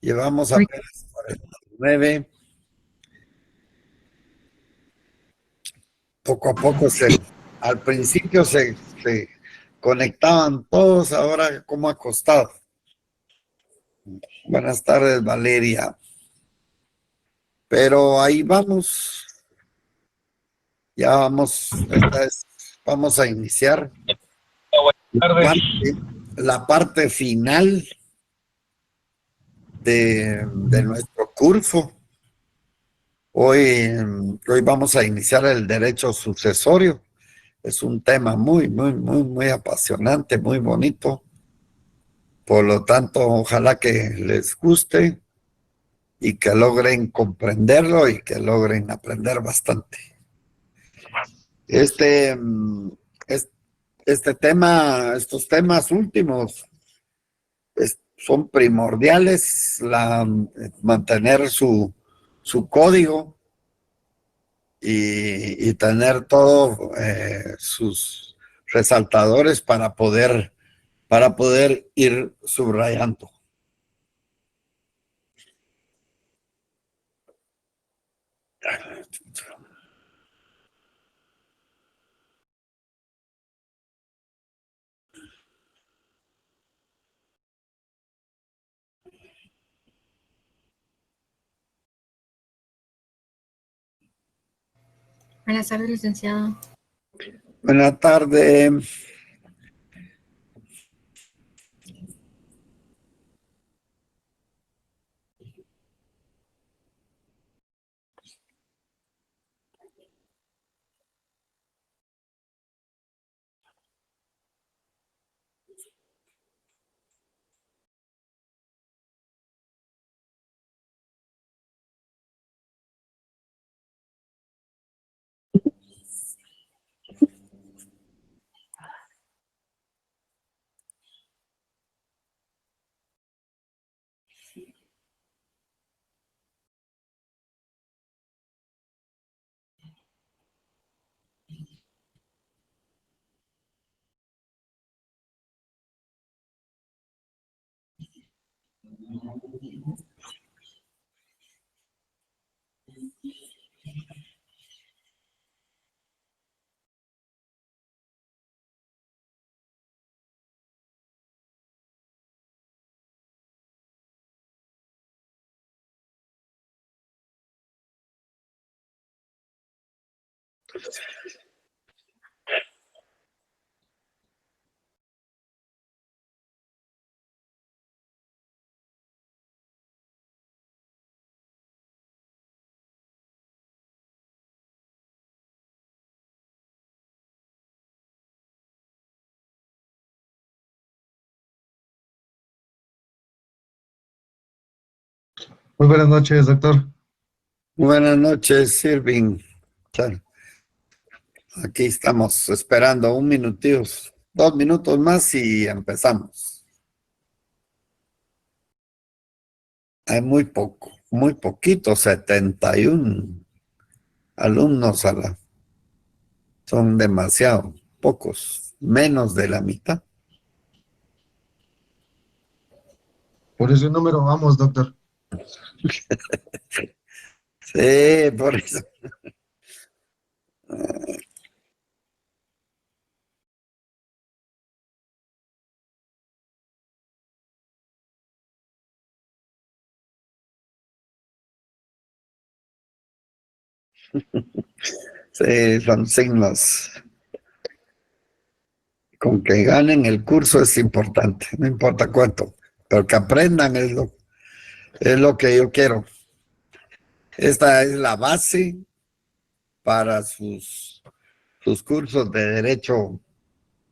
Llevamos apenas 49. Poco a poco al principio se conectaban todos, ahora como acostados. Buenas tardes, Valeria. Pero ahí vamos, ya vamos, vamos a iniciar la parte final de nuestro curso. Hoy vamos a iniciar el derecho sucesorio. Es un tema muy apasionante, muy bonito. Por lo tanto, ojalá que les guste y que logren comprenderlo y que logren aprender bastante. Este, este tema, estos temas últimos son primordiales, mantener su código y tener todos sus resaltadores para poder ir subrayando. Buenas tardes, licenciado. Buenas tardes. Muy buenas noches, doctor. Buenas noches, Irving. Aquí estamos esperando 2 minutos más y empezamos. Hay muy poquito, 71 alumnos son demasiado pocos, menos de la mitad. Por ese número vamos, doctor. Sí, por eso. Sí, son signos. Con que ganen el curso es importante, no importa cuánto, pero que aprendan es lo que yo quiero. Esta es la base para sus cursos de derecho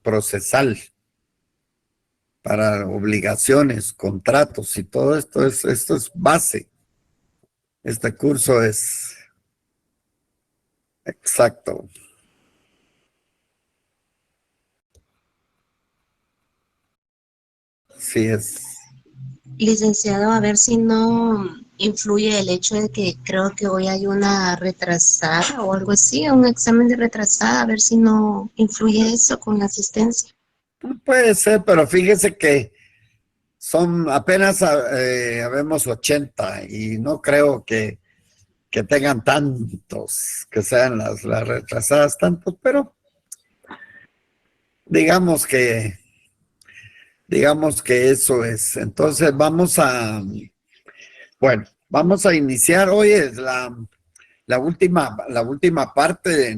procesal, para obligaciones, contratos y todo esto es base. Este curso es exacto. Sí es. Licenciado, a ver si no influye el hecho de que creo que hoy hay una retrasada o algo así, un examen de retrasada, a ver si no influye eso con la asistencia. Puede ser, pero fíjese que son apenas habemos 80 y no creo que tengan tantos, que sean las retrasadas tantos, pero digamos que eso es. Entonces vamos a iniciar. Hoy es la última parte de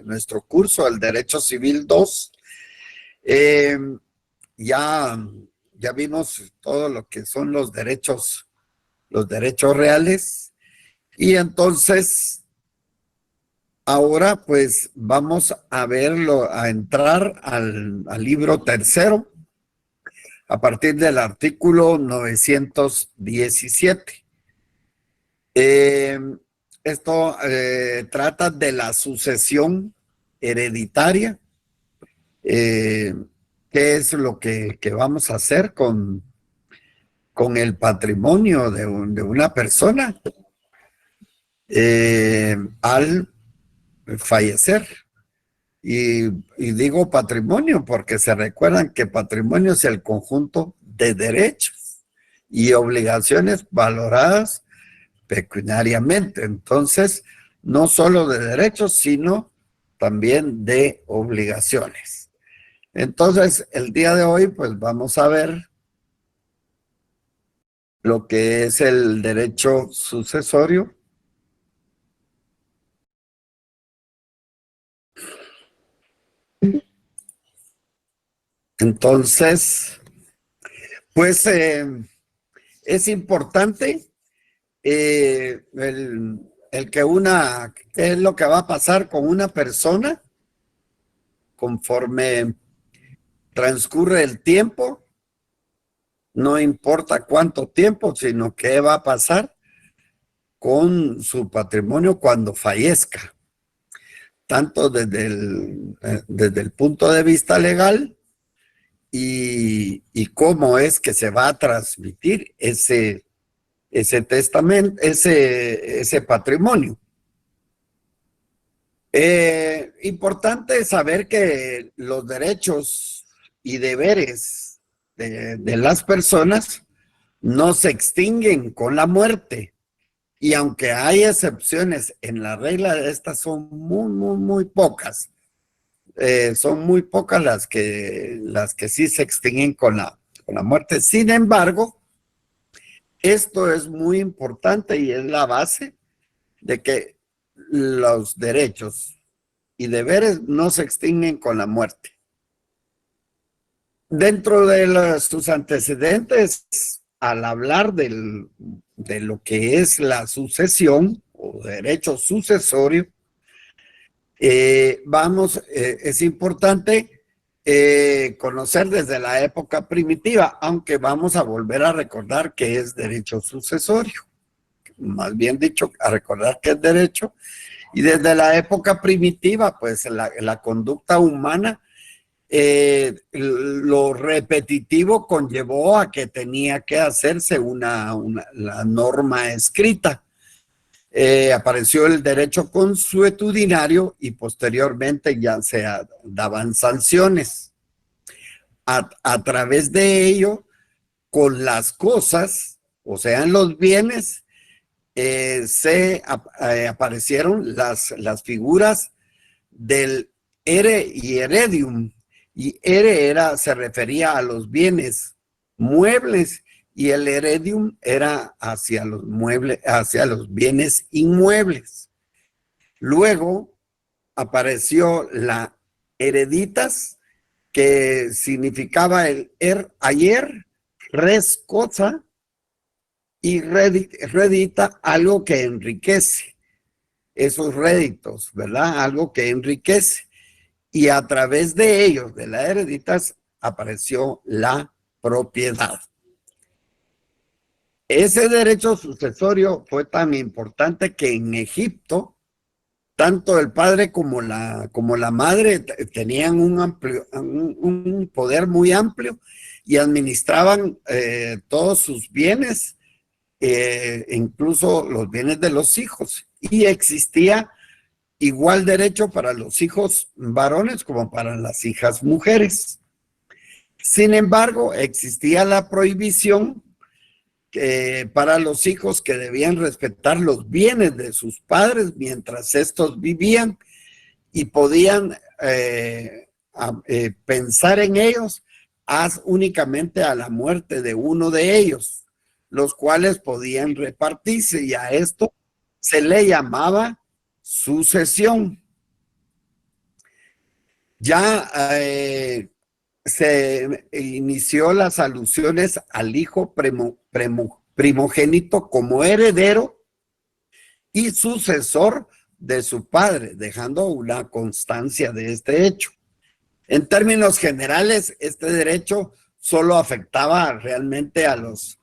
nuestro curso, el Derecho Civil 2. Ya vimos todo lo que son los derechos reales. Y entonces, ahora pues vamos a entrar al libro tercero, a partir del artículo 917. Esto trata de la sucesión hereditaria. ¿Qué es lo que vamos a hacer con el patrimonio de una persona al fallecer? Y digo patrimonio porque se recuerdan que patrimonio es el conjunto de derechos y obligaciones valoradas pecuniariamente. Entonces, no solo de derechos, sino también de obligaciones. Entonces, el día de hoy, pues vamos a ver lo que es el derecho sucesorio. Entonces, pues es importante el que qué es lo que va a pasar con una persona conforme transcurre el tiempo. No importa cuánto tiempo, sino qué va a pasar con su patrimonio cuando fallezca, tanto desde el punto de vista legal y cómo es que se va a transmitir ese testamento, ese patrimonio. Importante saber que los derechos y deberes de las personas no se extinguen con la muerte. Y aunque hay excepciones en la regla, estas son muy pocas. Son muy pocas las que sí se extinguen con la muerte. Sin embargo, esto es muy importante y es la base de que los derechos y deberes no se extinguen con la muerte. Dentro de sus antecedentes, al hablar de lo que es la sucesión o derecho sucesorio, es importante conocer desde la época primitiva, aunque vamos a volver a recordar que es derecho sucesorio. Más bien dicho, a recordar que es derecho. Y desde la época primitiva, pues la conducta humana, lo repetitivo conllevó a que tenía que hacerse la norma escrita. Apareció el derecho consuetudinario y posteriormente ya se daban sanciones. A través de ello, con las cosas, o sea, en los bienes, aparecieron las figuras del ere y heredium. Y se refería a los bienes muebles y el heredium era hacia los bienes inmuebles. Luego apareció la hereditas, que significaba el ayer, res cosa, y redita, algo que enriquece, esos réditos, ¿verdad? Algo que enriquece. Y a través de ellos, de las hereditas, apareció la propiedad. Ese derecho sucesorio fue tan importante que en Egipto, tanto el padre como la madre tenían un poder muy amplio y administraban todos sus bienes, incluso los bienes de los hijos. Y existía igual derecho para los hijos varones como para las hijas mujeres. Sin embargo, existía la prohibición para los hijos que debían respetar los bienes de sus padres mientras estos vivían y podían pensar en ellos únicamente a la muerte de uno de ellos, los cuales podían repartirse, y a esto se le llamaba sucesión. Ya se inició las alusiones al hijo primogénito como heredero y sucesor de su padre, dejando una constancia de este hecho. En términos generales, este derecho solo afectaba realmente a los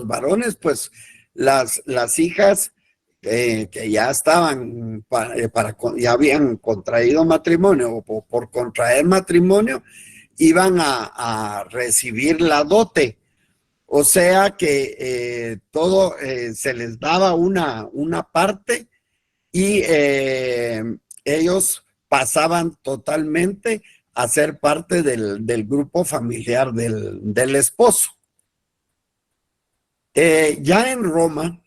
varones, pues las hijas que ya estaban ya habían contraído matrimonio o por contraer matrimonio, iban a recibir la dote. O sea que todo se les daba una parte y ellos pasaban totalmente a ser parte del grupo familiar del esposo. Ya en Roma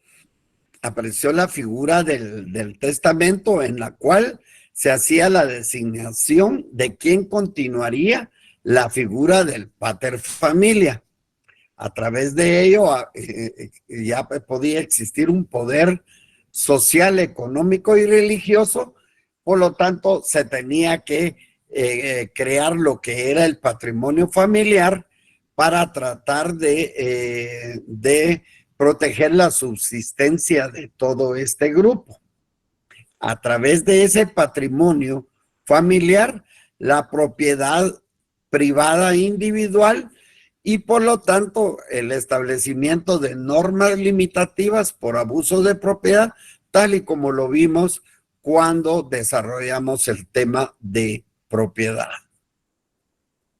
apareció la figura del testamento, en la cual se hacía la designación de quién continuaría la figura del pater familia. A través de ello ya podía existir un poder social, económico y religioso, por lo tanto se tenía que crear lo que era el patrimonio familiar para tratar de proteger la subsistencia de todo este grupo. A través de ese patrimonio familiar, la propiedad privada individual y por lo tanto el establecimiento de normas limitativas por abuso de propiedad, tal y como lo vimos cuando desarrollamos el tema de propiedad.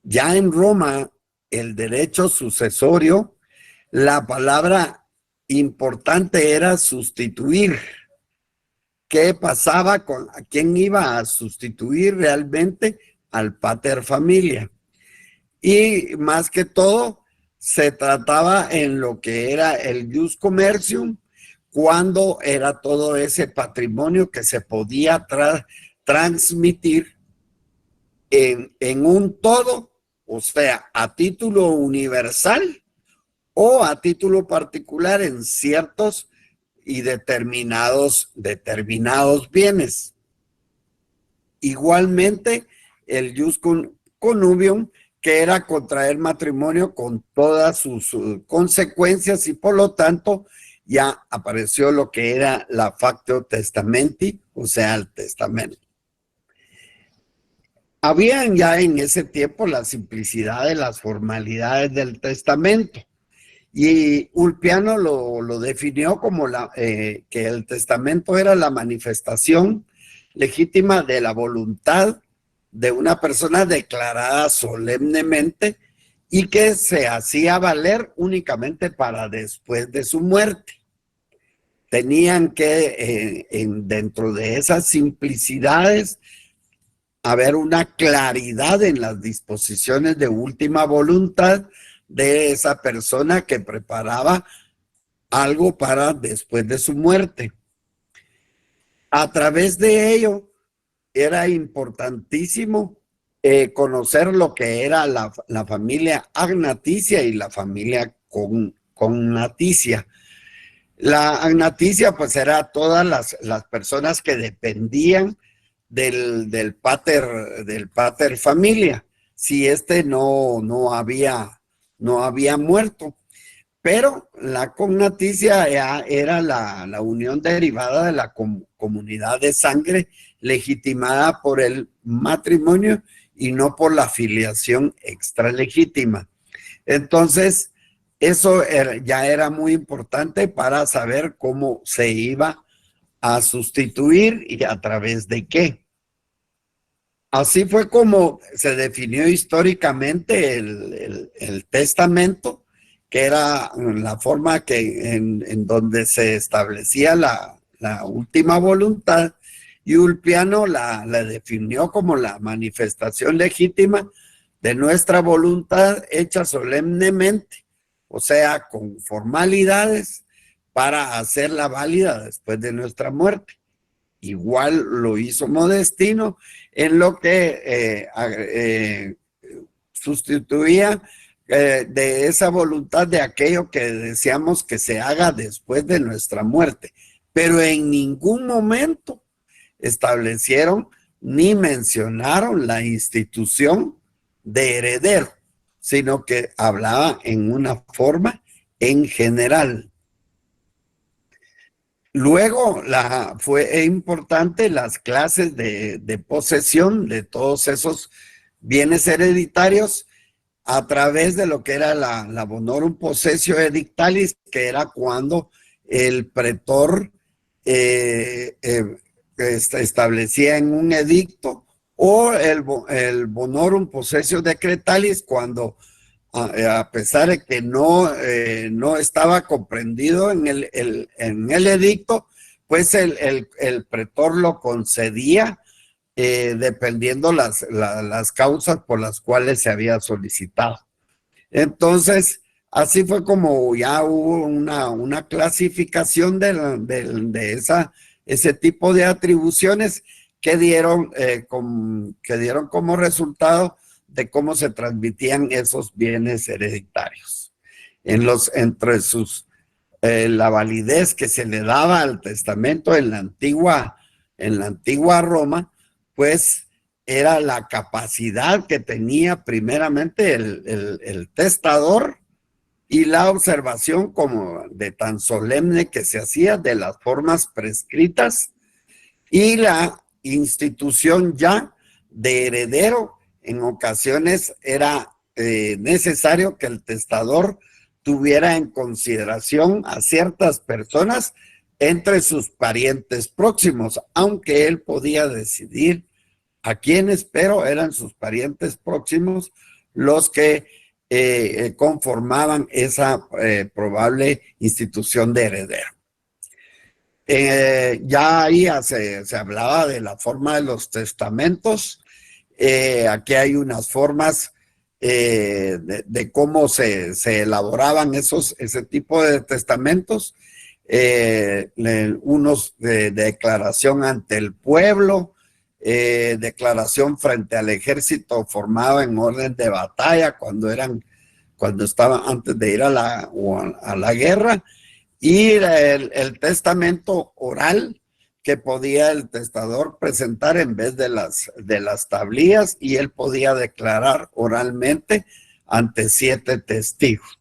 Ya en Roma, el derecho sucesorio, la palabra importante era sustituir. ¿Qué pasaba con a quién iba a sustituir realmente? Al pater familia. Y más que todo, se trataba en lo que era el jus commercium, cuando era todo ese patrimonio que se podía transmitir en un todo, o sea, a título universal o a título particular en ciertos y determinados bienes. Igualmente, el jus connubium, que era contraer matrimonio con todas sus consecuencias, y por lo tanto ya apareció lo que era la factio testamenti, o sea, el testamento. Habían ya en ese tiempo la simplicidad de las formalidades del testamento, y Ulpiano lo definió como que el testamento era la manifestación legítima de la voluntad de una persona declarada solemnemente y que se hacía valer únicamente para después de su muerte. Tenían que, dentro de esas simplicidades, haber una claridad en las disposiciones de última voluntad de esa persona que preparaba algo para después de su muerte. A través de ello, era importantísimo conocer lo que era la familia agnaticia y la familia cognaticia. La agnaticia, pues, era todas las personas que dependían del pater familia, si no había muerto. Pero la cognaticia era la unión derivada de la comunidad de sangre legitimada por el matrimonio y no por la filiación extralegítima. Entonces, eso ya era muy importante para saber cómo se iba a sustituir y a través de qué. Así fue como se definió históricamente el testamento, que era la forma en donde se establecía la última voluntad, y Ulpiano la definió como la manifestación legítima de nuestra voluntad hecha solemnemente, o sea, con formalidades para hacerla válida después de nuestra muerte. Igual lo hizo Modestino en lo que sustituía de esa voluntad de aquello que deseamos que se haga después de nuestra muerte. Pero en ningún momento establecieron ni mencionaron la institución de heredero, sino que hablaba en una forma en general. Luego fue importante las clases de posesión de todos esos bienes hereditarios a través de lo que era la bonorum possessio edictalis, que era cuando el pretor establecía en un edicto, o el bonorum possessio decretalis, cuando a pesar de que no estaba comprendido en el edicto, pues el pretor lo concedía dependiendo las causas por las cuales se había solicitado. Entonces, así fue como ya hubo una clasificación de ese tipo de atribuciones que dieron como resultado de cómo se transmitían esos bienes hereditarios. Entre la validez que se le daba al testamento en la antigua Roma, pues era la capacidad que tenía primeramente el testador y la observación como de tan solemne que se hacía de las formas prescritas y la institución ya de heredero. En ocasiones era necesario que el testador tuviera en consideración a ciertas personas entre sus parientes próximos, aunque él podía decidir a quiénes, pero eran sus parientes próximos los que conformaban esa probable institución de heredero. Ya ahí se hablaba de la forma de los testamentos. Aquí hay unas formas de cómo se elaboraban ese tipo de testamentos. Unos de declaración ante el pueblo, declaración frente al ejército formado en orden de batalla cuando estaban antes de ir a la guerra, y el testamento oral que podía el testador presentar en vez de las tablillas, y él podía declarar oralmente ante 7 testigos.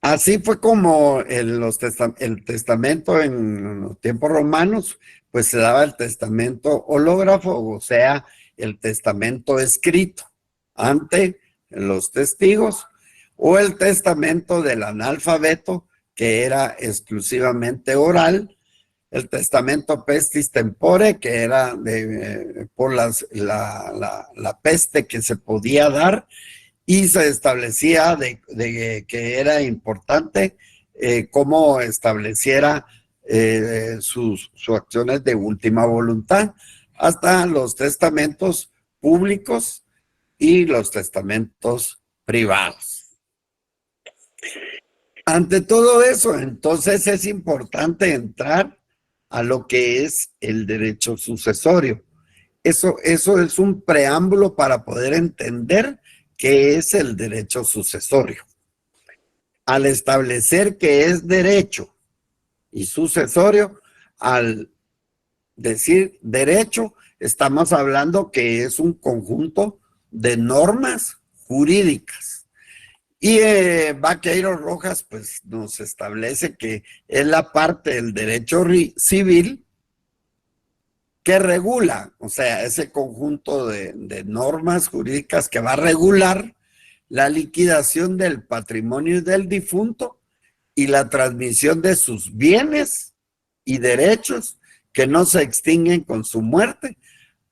Así fue como el testamento en los tiempos romanos, pues se daba el testamento hológrafo, o sea, el testamento escrito ante los testigos, o el testamento del analfabeto, que era exclusivamente oral, el testamento pestis tempore, que era por la peste que se podía dar, y se establecía que era importante cómo estableciera sus acciones de última voluntad, hasta los testamentos públicos y los testamentos privados. Ante todo eso, entonces es importante entrar a lo que es el derecho sucesorio. Eso es un preámbulo para poder entender qué es el derecho sucesorio. Al establecer que es derecho y sucesorio, al decir derecho, estamos hablando que es un conjunto de normas jurídicas. Y Vaqueiro Rojas pues nos establece que es la parte del derecho civil que regula, o sea, ese conjunto de normas jurídicas que va a regular la liquidación del patrimonio del difunto y la transmisión de sus bienes y derechos que no se extinguen con su muerte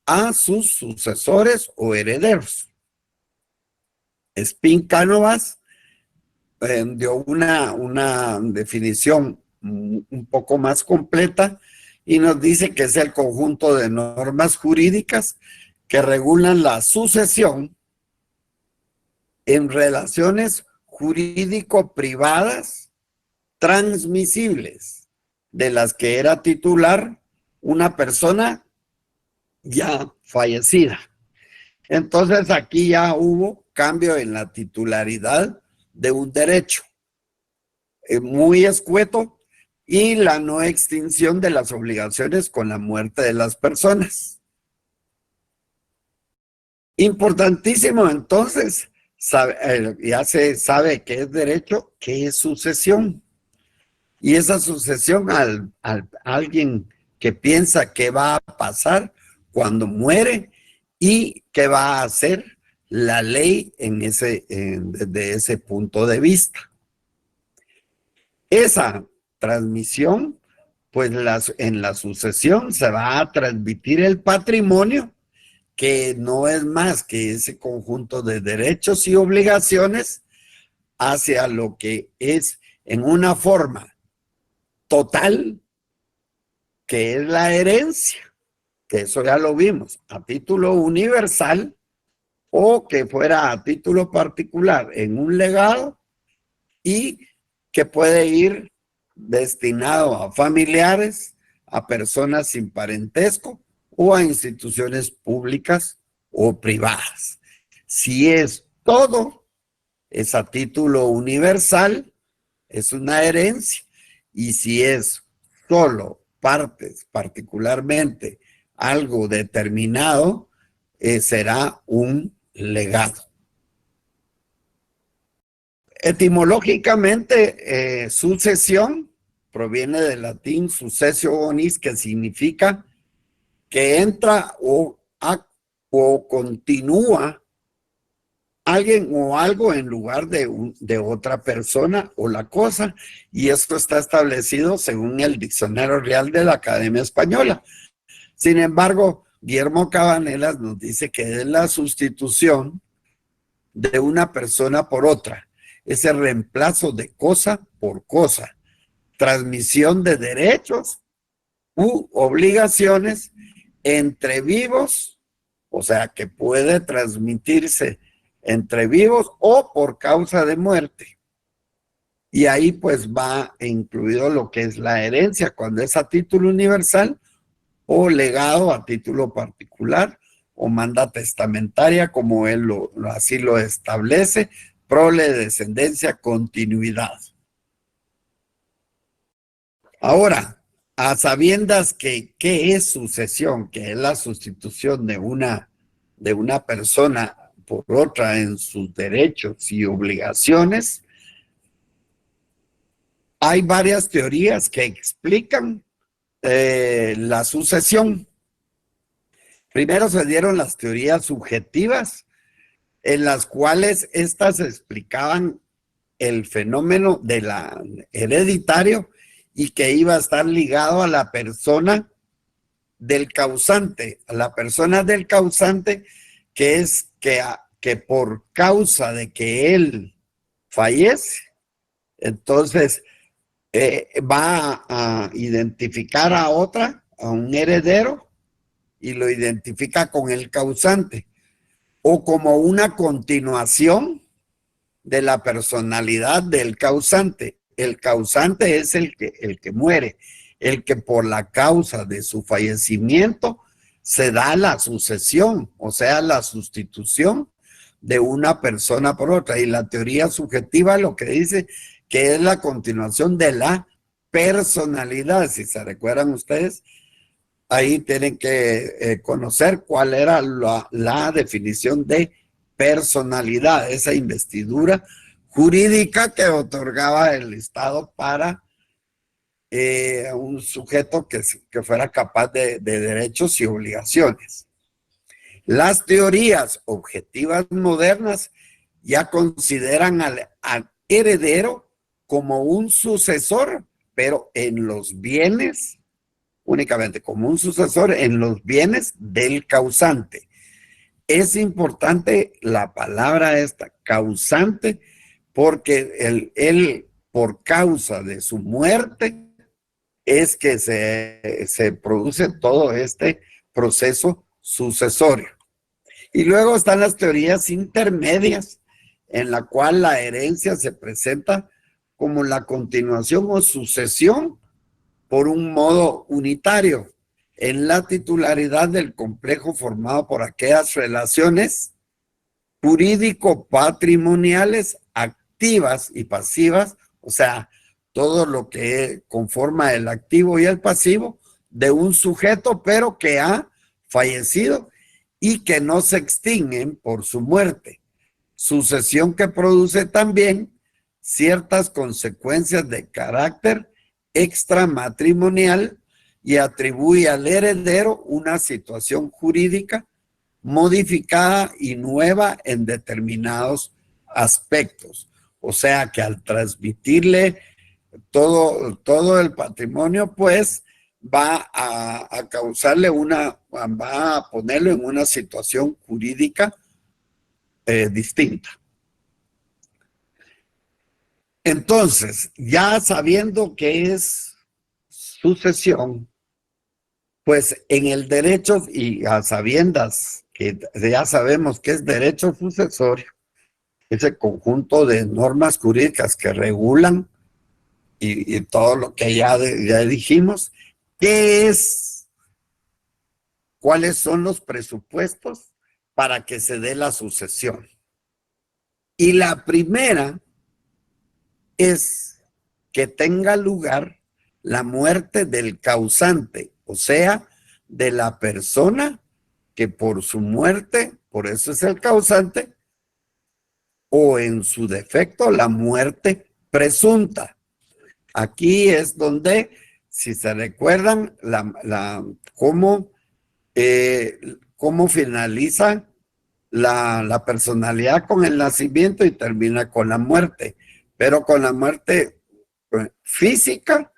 a sus sucesores o herederos. Spin Cánovas dio una definición un poco más completa y nos dice que es el conjunto de normas jurídicas que regulan la sucesión en relaciones jurídico-privadas transmisibles, de las que era titular una persona ya fallecida. Entonces aquí ya hubo cambio en la titularidad de un derecho muy escueto y la no extinción de las obligaciones con la muerte de las personas. Importantísimo entonces, ya se sabe qué es derecho, qué es sucesión. Y esa sucesión a alguien que piensa qué va a pasar cuando muere y qué va a hacer la ley desde ese punto de vista. Esa transmisión, pues en la sucesión se va a transmitir el patrimonio, que no es más que ese conjunto de derechos y obligaciones hacia lo que es en una forma total, que es la herencia, que eso ya lo vimos, a título universal o que fuera a título particular en un legado y que puede ir destinado a familiares, a personas sin parentesco o a instituciones públicas o privadas. Si es todo, es a título universal, es una herencia. Y si es solo partes, particularmente algo determinado, será un legado. Etimológicamente, sucesión proviene del latín successionis, que significa que entra o continúa alguien o algo en lugar de otra persona o la cosa, y esto está establecido según el Diccionario Real de la Academia Española. Sin embargo, Guillermo Cabanelas nos dice que es la sustitución de una persona por otra, ese reemplazo de cosa por cosa, transmisión de derechos u obligaciones entre vivos, o sea que puede transmitirse entre vivos o por causa de muerte. Y ahí pues va incluido lo que es la herencia, cuando es a título universal o legado a título particular o manda testamentaria, como él así lo establece, prole, descendencia, continuidad. Ahora, a sabiendas que ¿qué es sucesión? Que es la sustitución de una persona por otra en sus derechos y obligaciones, hay varias teorías que explican la sucesión. Primero se dieron las teorías subjetivas, en las cuales estas explicaban el fenómeno de la hereditario y que iba a estar ligado a la persona del causante, a la persona del causante, que es que por causa de que él fallece, entonces va a identificar a un heredero, y lo identifica con el causante, o como una continuación de la personalidad del causante. El causante es el que muere, el que por la causa de su fallecimiento se da la sucesión, o sea, la sustitución de una persona por otra. Y la teoría subjetiva lo que dice que es la continuación de la personalidad. Si se recuerdan ustedes, ahí tienen que conocer cuál era la definición de personalidad, esa investidura jurídica que otorgaba el Estado para un sujeto que fuera capaz de derechos y obligaciones. Las teorías objetivas modernas ya consideran al heredero como un sucesor, pero en los bienes, únicamente como un sucesor en los bienes del causante. Es importante la palabra esta, causante, porque él por causa de su muerte es que se produce todo este proceso sucesorio. Y luego están las teorías intermedias, en la cual la herencia se presenta como la continuación o sucesión por un modo unitario en la titularidad del complejo formado por aquellas relaciones jurídico-patrimoniales activas y pasivas, o sea, todo lo que conforma el activo y el pasivo de un sujeto, pero que ha fallecido y que no se extinguen por su muerte. Sucesión que produce también ciertas consecuencias de carácter extramatrimonial y atribuye al heredero una situación jurídica modificada y nueva en determinados aspectos. O sea que al transmitirle todo el patrimonio, pues va a causarle va a ponerlo en una situación jurídica distinta. Entonces, ya sabiendo qué es sucesión, pues en el derecho y a sabiendas que ya sabemos que es derecho sucesorio, ese conjunto de normas jurídicas que regulan y todo lo que ya dijimos, ¿qué es? ¿Cuáles son los presupuestos para que se dé la sucesión? Y la primera es que tenga lugar la muerte del causante, o sea, de la persona que por su muerte, por eso es el causante, o en su defecto, la muerte presunta. Aquí es donde, si se recuerdan, cómo finaliza la personalidad con el nacimiento y termina con la muerte, pero con la muerte física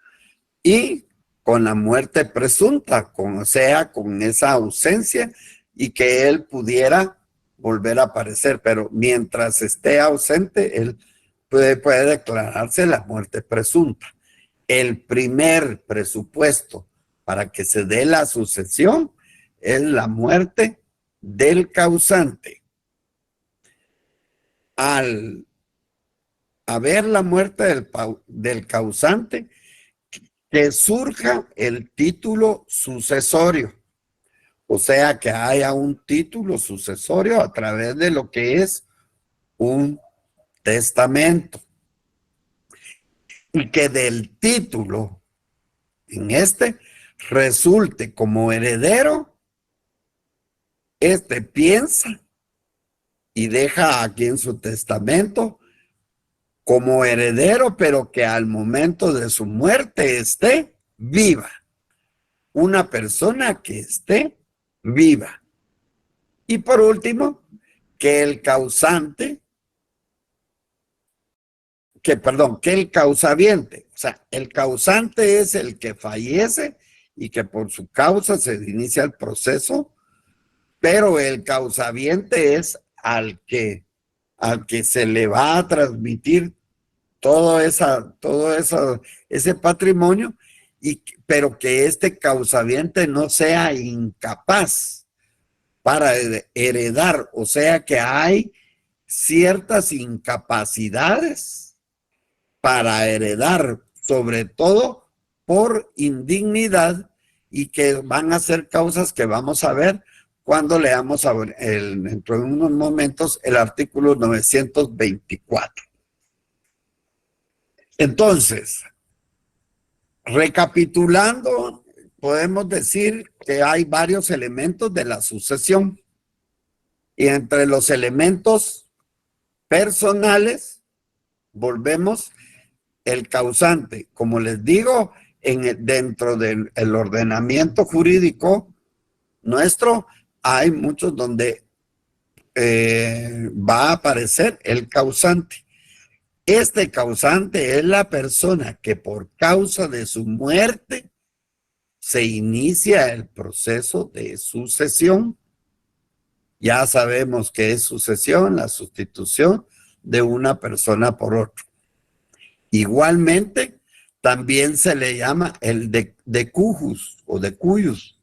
y con la muerte presunta, o sea, con esa ausencia y que él pudiera volver a aparecer, pero mientras esté ausente, él puede declararse la muerte presunta. El primer presupuesto para que se dé la sucesión es la muerte del causante. Al haber la muerte del causante, que surja el título sucesorio, o sea, que haya un título sucesorio a través de lo que es un testamento, y que del título en resulte como heredero, piensa y deja aquí en su testamento como heredero, pero que al momento de su muerte esté viva. Una persona que esté viva. Y por último, que el causaviente, o sea, el causante es el que fallece y que por su causa se inicia el proceso, pero el causaviente es al que se le va a transmitir todo ese patrimonio, pero que este causaviente no sea incapaz para heredar, o sea que hay ciertas incapacidades para heredar, sobre todo por indignidad, y que van a ser causas que vamos a ver cuando leamos dentro de unos momentos el artículo 924. Entonces, recapitulando, podemos decir que hay varios elementos de la sucesión, y entre los elementos personales, volvemos el causante. Como les digo, dentro del ordenamiento jurídico nuestro, hay muchos donde va a aparecer el causante. Este causante es la persona que por causa de su muerte se inicia el proceso de sucesión. Ya sabemos qué es sucesión, la sustitución de una persona por otra. Igualmente, también se le llama el de cujus o de cuyus.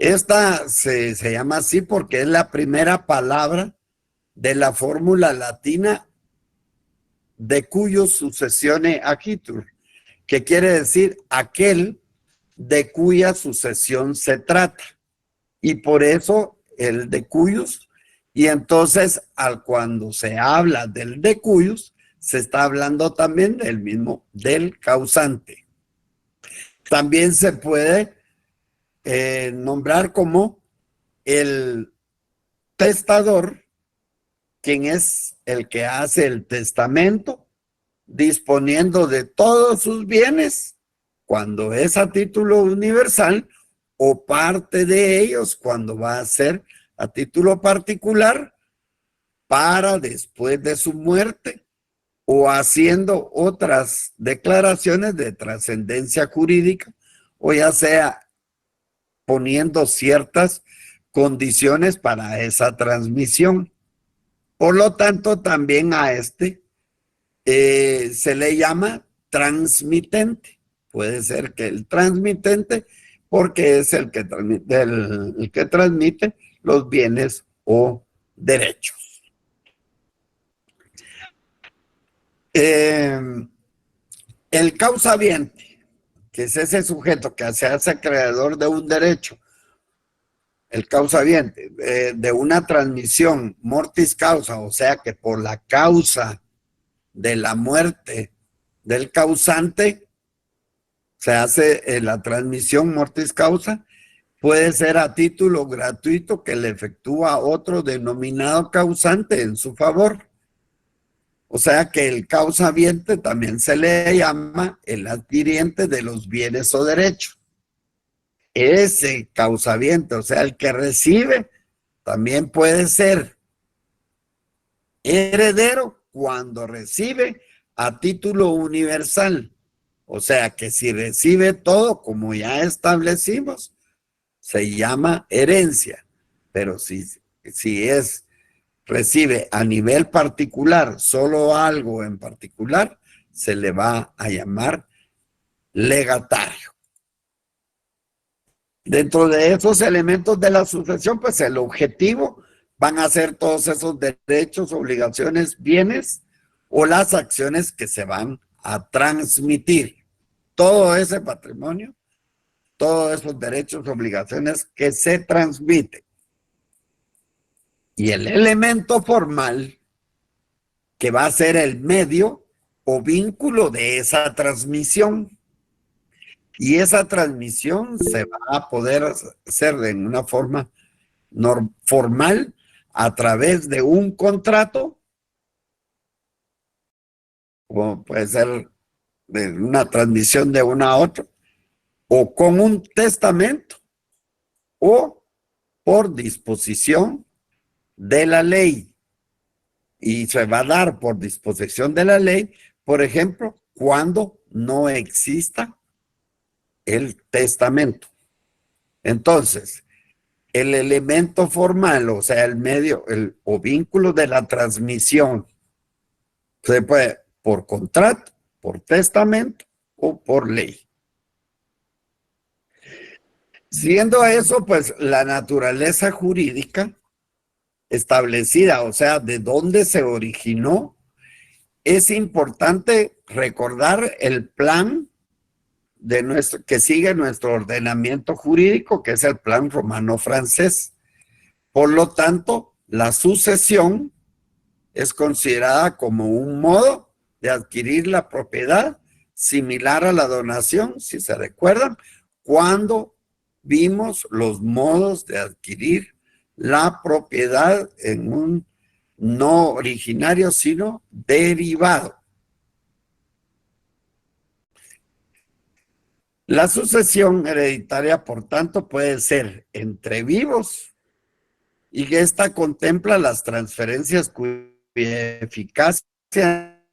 Esta se llama así porque es la primera palabra de la fórmula latina de cuyos sucesione agitur, que quiere decir aquel de cuya sucesión se trata. Y por eso el de cuyos, y entonces cuando se habla del de cuyos, se está hablando también del mismo, del causante. También se puede nombrar como el testador, quien es el que hace el testamento, disponiendo de todos sus bienes, cuando es a título universal, o parte de ellos cuando va a ser a título particular, para después de su muerte, o haciendo otras declaraciones de trascendencia jurídica, o ya sea poniendo ciertas condiciones para esa transmisión. Por lo tanto, también a este se le llama transmitente. Puede ser que el transmitente, porque es el que transmite los bienes o derechos. El causaviente, que es ese sujeto que se hace acreedor de un derecho, el causaviente de una transmisión mortis causa, o sea que por la causa de la muerte del causante se hace la transmisión mortis causa, puede ser a título gratuito que le efectúa otro denominado causante en su favor. O sea que el causaviente también se le llama el adquiriente de los bienes o derechos. Ese causaviente, o sea, el que recibe, también puede ser heredero cuando recibe a título universal. O sea que si recibe todo, como ya establecimos, se llama herencia. Pero si recibe a nivel particular solo algo en particular, se le va a llamar legatario. Dentro de esos elementos de la sucesión, pues el objetivo van a ser todos esos derechos, obligaciones, bienes o las acciones que se van a transmitir. Todo ese patrimonio, todos esos derechos, obligaciones que se transmiten. Y el elemento formal, que va a ser el medio o vínculo de esa transmisión. Y esa transmisión se va a poder hacer de una forma formal a través de un contrato, o puede ser de una transmisión de una a otra, o con un testamento, o por disposición de la ley. Y se va a dar por disposición de la ley, por ejemplo, cuando no exista el testamento. Entonces, el elemento formal, o sea, el medio o vínculo de la transmisión, se puede por contrato, por testamento o por ley. Siendo eso, pues la naturaleza jurídica establecida, o sea, de dónde se originó, es importante recordar el plan que sigue nuestro ordenamiento jurídico, que es el plan romano-francés. Por lo tanto, la sucesión es considerada como un modo de adquirir la propiedad similar a la donación, si se recuerdan, cuando vimos los modos de adquirir la propiedad en un no originario, sino derivado. La sucesión hereditaria, por tanto, puede ser entre vivos y que esta contempla las transferencias cuya eficacia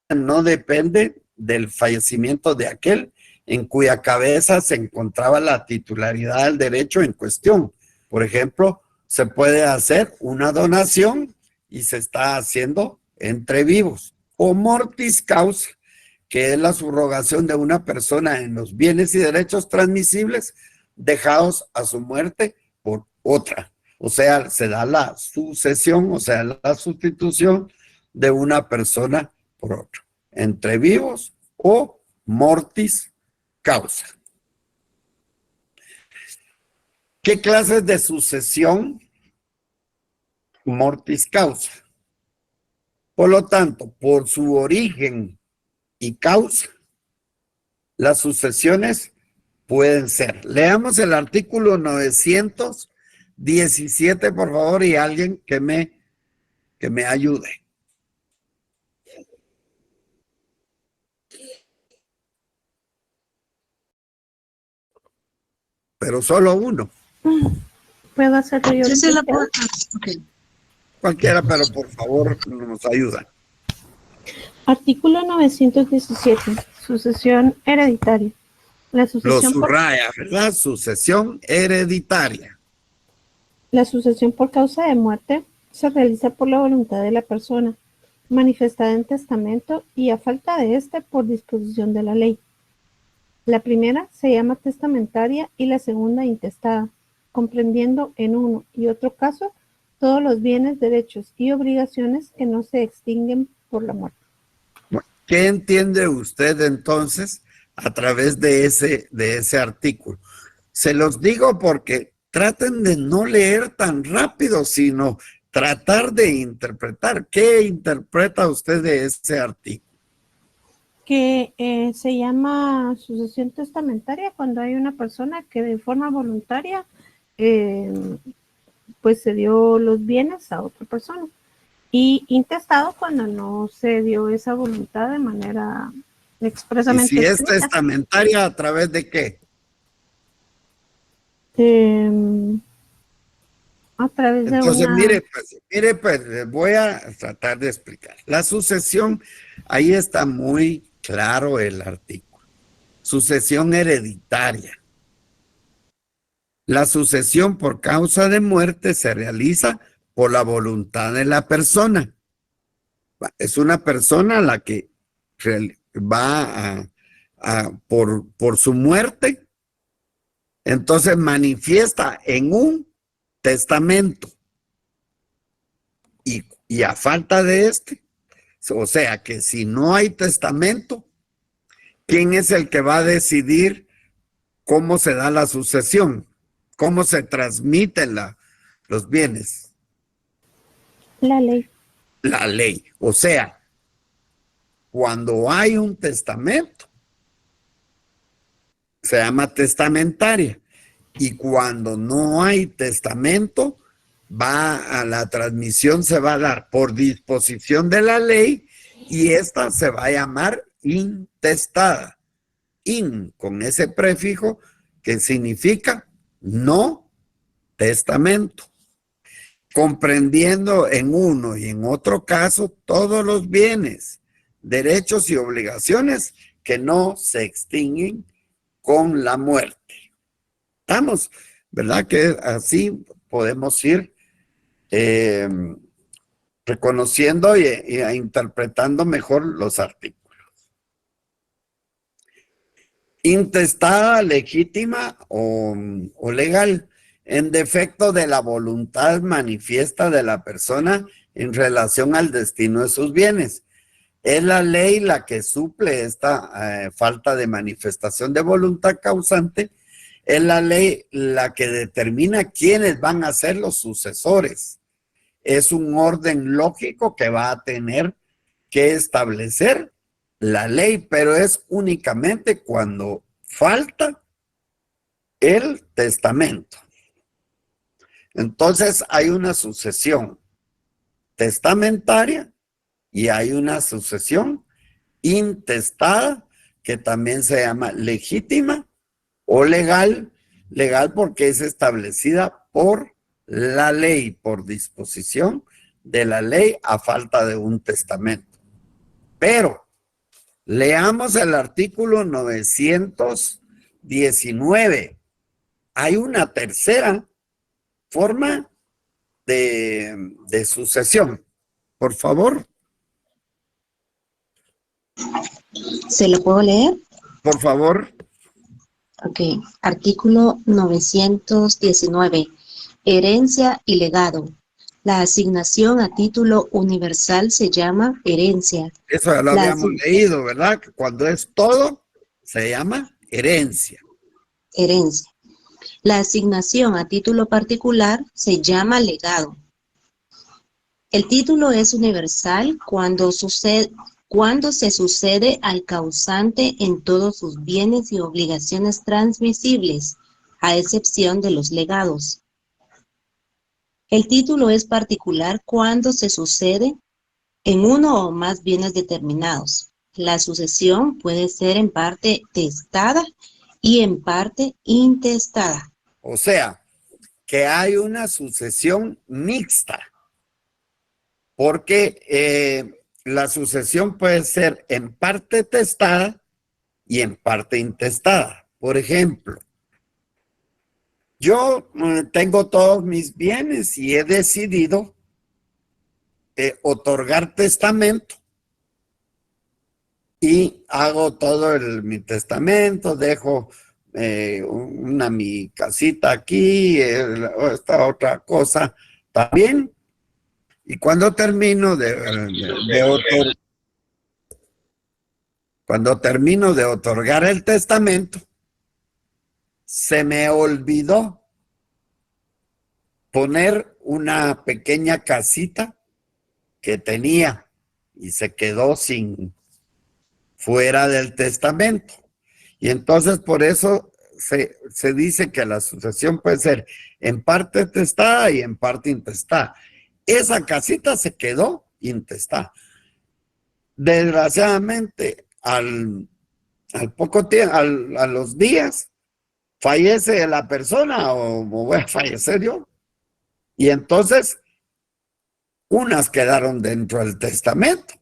no depende del fallecimiento de aquel en cuya cabeza se encontraba la titularidad del derecho en cuestión. Por ejemplo, se puede hacer una donación y se está haciendo entre vivos. O mortis causa, que es la subrogación de una persona en los bienes y derechos transmisibles dejados a su muerte por otra. O sea, se da la sucesión, o sea, la sustitución de una persona por otra, entre vivos o mortis causa. ¿Qué clases de sucesión? Mortis causa. Por lo tanto, por su origen y causa, las sucesiones pueden ser. Leamos el artículo 917, por favor, y alguien que me ayude. Pero solo uno. ¿Puedo hacerlo yo? Yo se la puedo. Ok. Cualquiera, pero por favor nos ayuda. Artículo 917. Sucesión hereditaria. La Lo sucesión, subraya, ¿verdad? Sucesión hereditaria. la sucesión por causa de muerte se realiza por la voluntad de la persona, manifestada en testamento y a falta de éste por disposición de la ley. La primera se llama testamentaria y la segunda intestada, comprendiendo en uno y otro caso todos los bienes, derechos y obligaciones que no se extinguen por la muerte. ¿Qué entiende usted entonces a través de ese artículo? Se los digo porque traten de no leer tan rápido, sino tratar de interpretar. ¿Qué interpreta usted de ese artículo? Que se llama sucesión testamentaria cuando hay una persona que de forma voluntaria pues se dio los bienes a otra persona, y intestado cuando no se dio esa voluntad de manera expresamente ¿Y si es escrita. testamentaria, a través de qué? A través de Entonces, una... mire, pues, les voy a tratar de explicar. La sucesión, ahí está muy claro el artículo. Sucesión hereditaria. La sucesión por causa de muerte se realiza por la voluntad de la persona. Es una persona la que va por su muerte, entonces manifiesta en un testamento. Y a falta de este, o sea que si no hay testamento, ¿quién es el que va a decidir cómo se da la sucesión? ¿Cómo se transmiten los bienes? La ley. La ley. O sea, cuando hay un testamento, se llama testamentaria. Y cuando no hay testamento, va a la transmisión, se va a dar por disposición de la ley y esta se va a llamar intestada. In, con ese prefijo que significa no testamento. Comprendiendo en uno y en otro caso todos los bienes, derechos y obligaciones que no se extinguen con la muerte. Estamos, ¿verdad? Que así podemos ir reconociendo y interpretando mejor los artículos. Intestada, legítima o legal, en defecto de la voluntad manifiesta de la persona en relación al destino de sus bienes. Es la ley la que suple esta falta de manifestación de voluntad causante. Es la ley la que determina quiénes van a ser los sucesores. Es un orden lógico que va a tener que establecer la ley, pero es únicamente cuando falta el testamento. Entonces hay una sucesión testamentaria y hay una sucesión intestada que también se llama legítima o legal, legal porque es establecida por la ley, por disposición de la ley a falta de un testamento. Pero leamos el artículo 919. Hay una tercera forma de sucesión. Por favor. ¿Se lo puedo leer? Por favor. Ok, artículo 919. Herencia y legado. La asignación a título universal se llama herencia. Eso ya lo La habíamos leído, ¿verdad? Que cuando es todo, se llama herencia. herencia. La asignación a título particular se llama legado. El título es universal cuando se sucede al causante en todos sus bienes y obligaciones transmisibles, a excepción de los legados. El título es particular cuando se sucede en uno o más bienes determinados. La sucesión puede ser en parte testada y en parte intestada. O sea, que hay una sucesión mixta, porque la sucesión puede ser en parte testada y en parte intestada. Por ejemplo, yo tengo todos mis bienes y he decidido otorgar testamento y hago todo mi testamento, dejo mi casita aquí, esta otra cosa también. Y cuando cuando termino de otorgar el testamento, se me olvidó poner una pequeña casita que tenía y se quedó fuera del testamento. Y entonces por eso se dice que la sucesión puede ser en parte testada y en parte intestada. Esa casita se quedó intestada. Desgraciadamente, al poco tiempo, a los días, fallece la persona o voy a fallecer yo. Y entonces, unas quedaron dentro del testamento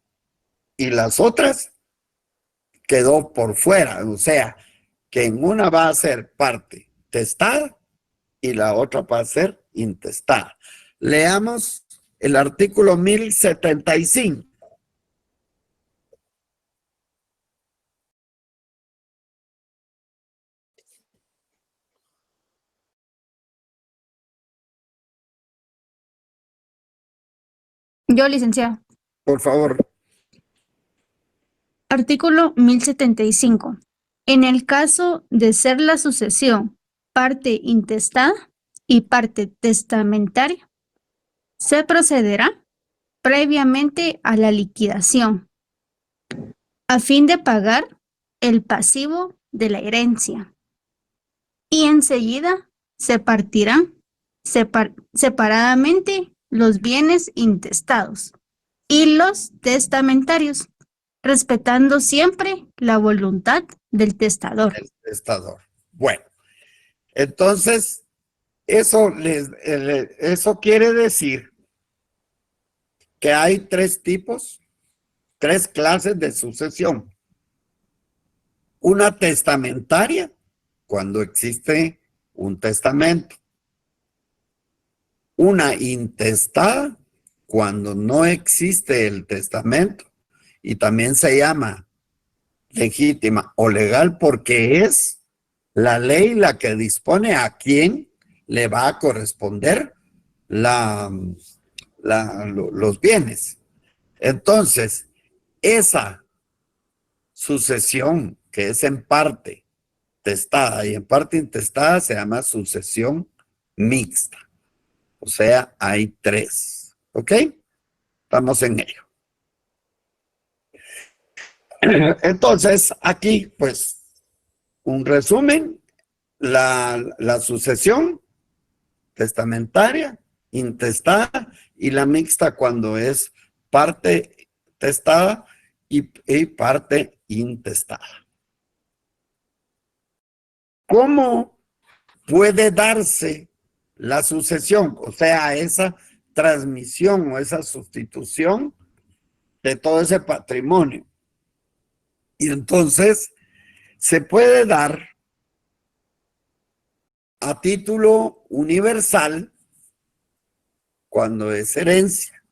y las otras quedó por fuera. O sea, que en una va a ser parte testada y la otra va a ser intestada. Leamos el artículo 1075. Yo, licenciado. Por favor. Artículo 1075. En el caso de ser la sucesión parte intestada y parte testamentaria, se procederá previamente a la liquidación a fin de pagar el pasivo de la herencia y enseguida se partirán separadamente los bienes intestados y los testamentarios, respetando siempre la voluntad del testador. El testador. Bueno, entonces, eso quiere decir que hay tres clases de sucesión. Una testamentaria, cuando existe un testamento. Una intestada, cuando no existe el testamento. Y también se llama legítima o legal porque es la ley la que dispone a quién le va a corresponder los bienes. Entonces, esa sucesión que es en parte testada y en parte intestada se llama sucesión mixta. O sea, hay tres. ¿Ok? Estamos en ello. Entonces, aquí, pues, un resumen, la sucesión testamentaria, intestada y la mixta cuando es parte testada y parte intestada. ¿Cómo puede darse la sucesión? O sea, esa transmisión o esa sustitución de todo ese patrimonio. Y entonces se puede dar a título universal cuando es herencia.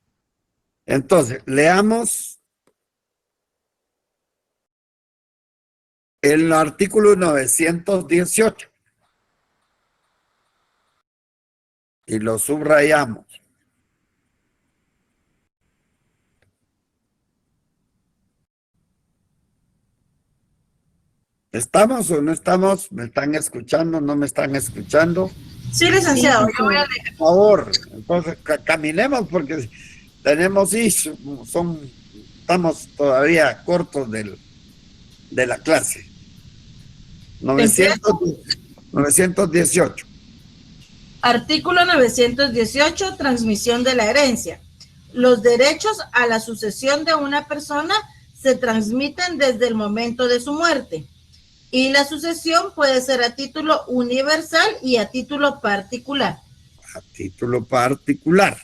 Entonces, leamos El artículo 918. Y lo subrayamos. ¿Estamos o no estamos? ¿Me están escuchando? ¿No me están escuchando? Sí, licenciado, yo voy a Por favor, entonces caminemos porque tenemos estamos todavía cortos de la clase. 918. Artículo 918, transmisión de la herencia. Los derechos a la sucesión de una persona se transmiten desde el momento de su muerte. Y la sucesión puede ser a título universal y a título particular. A título particular.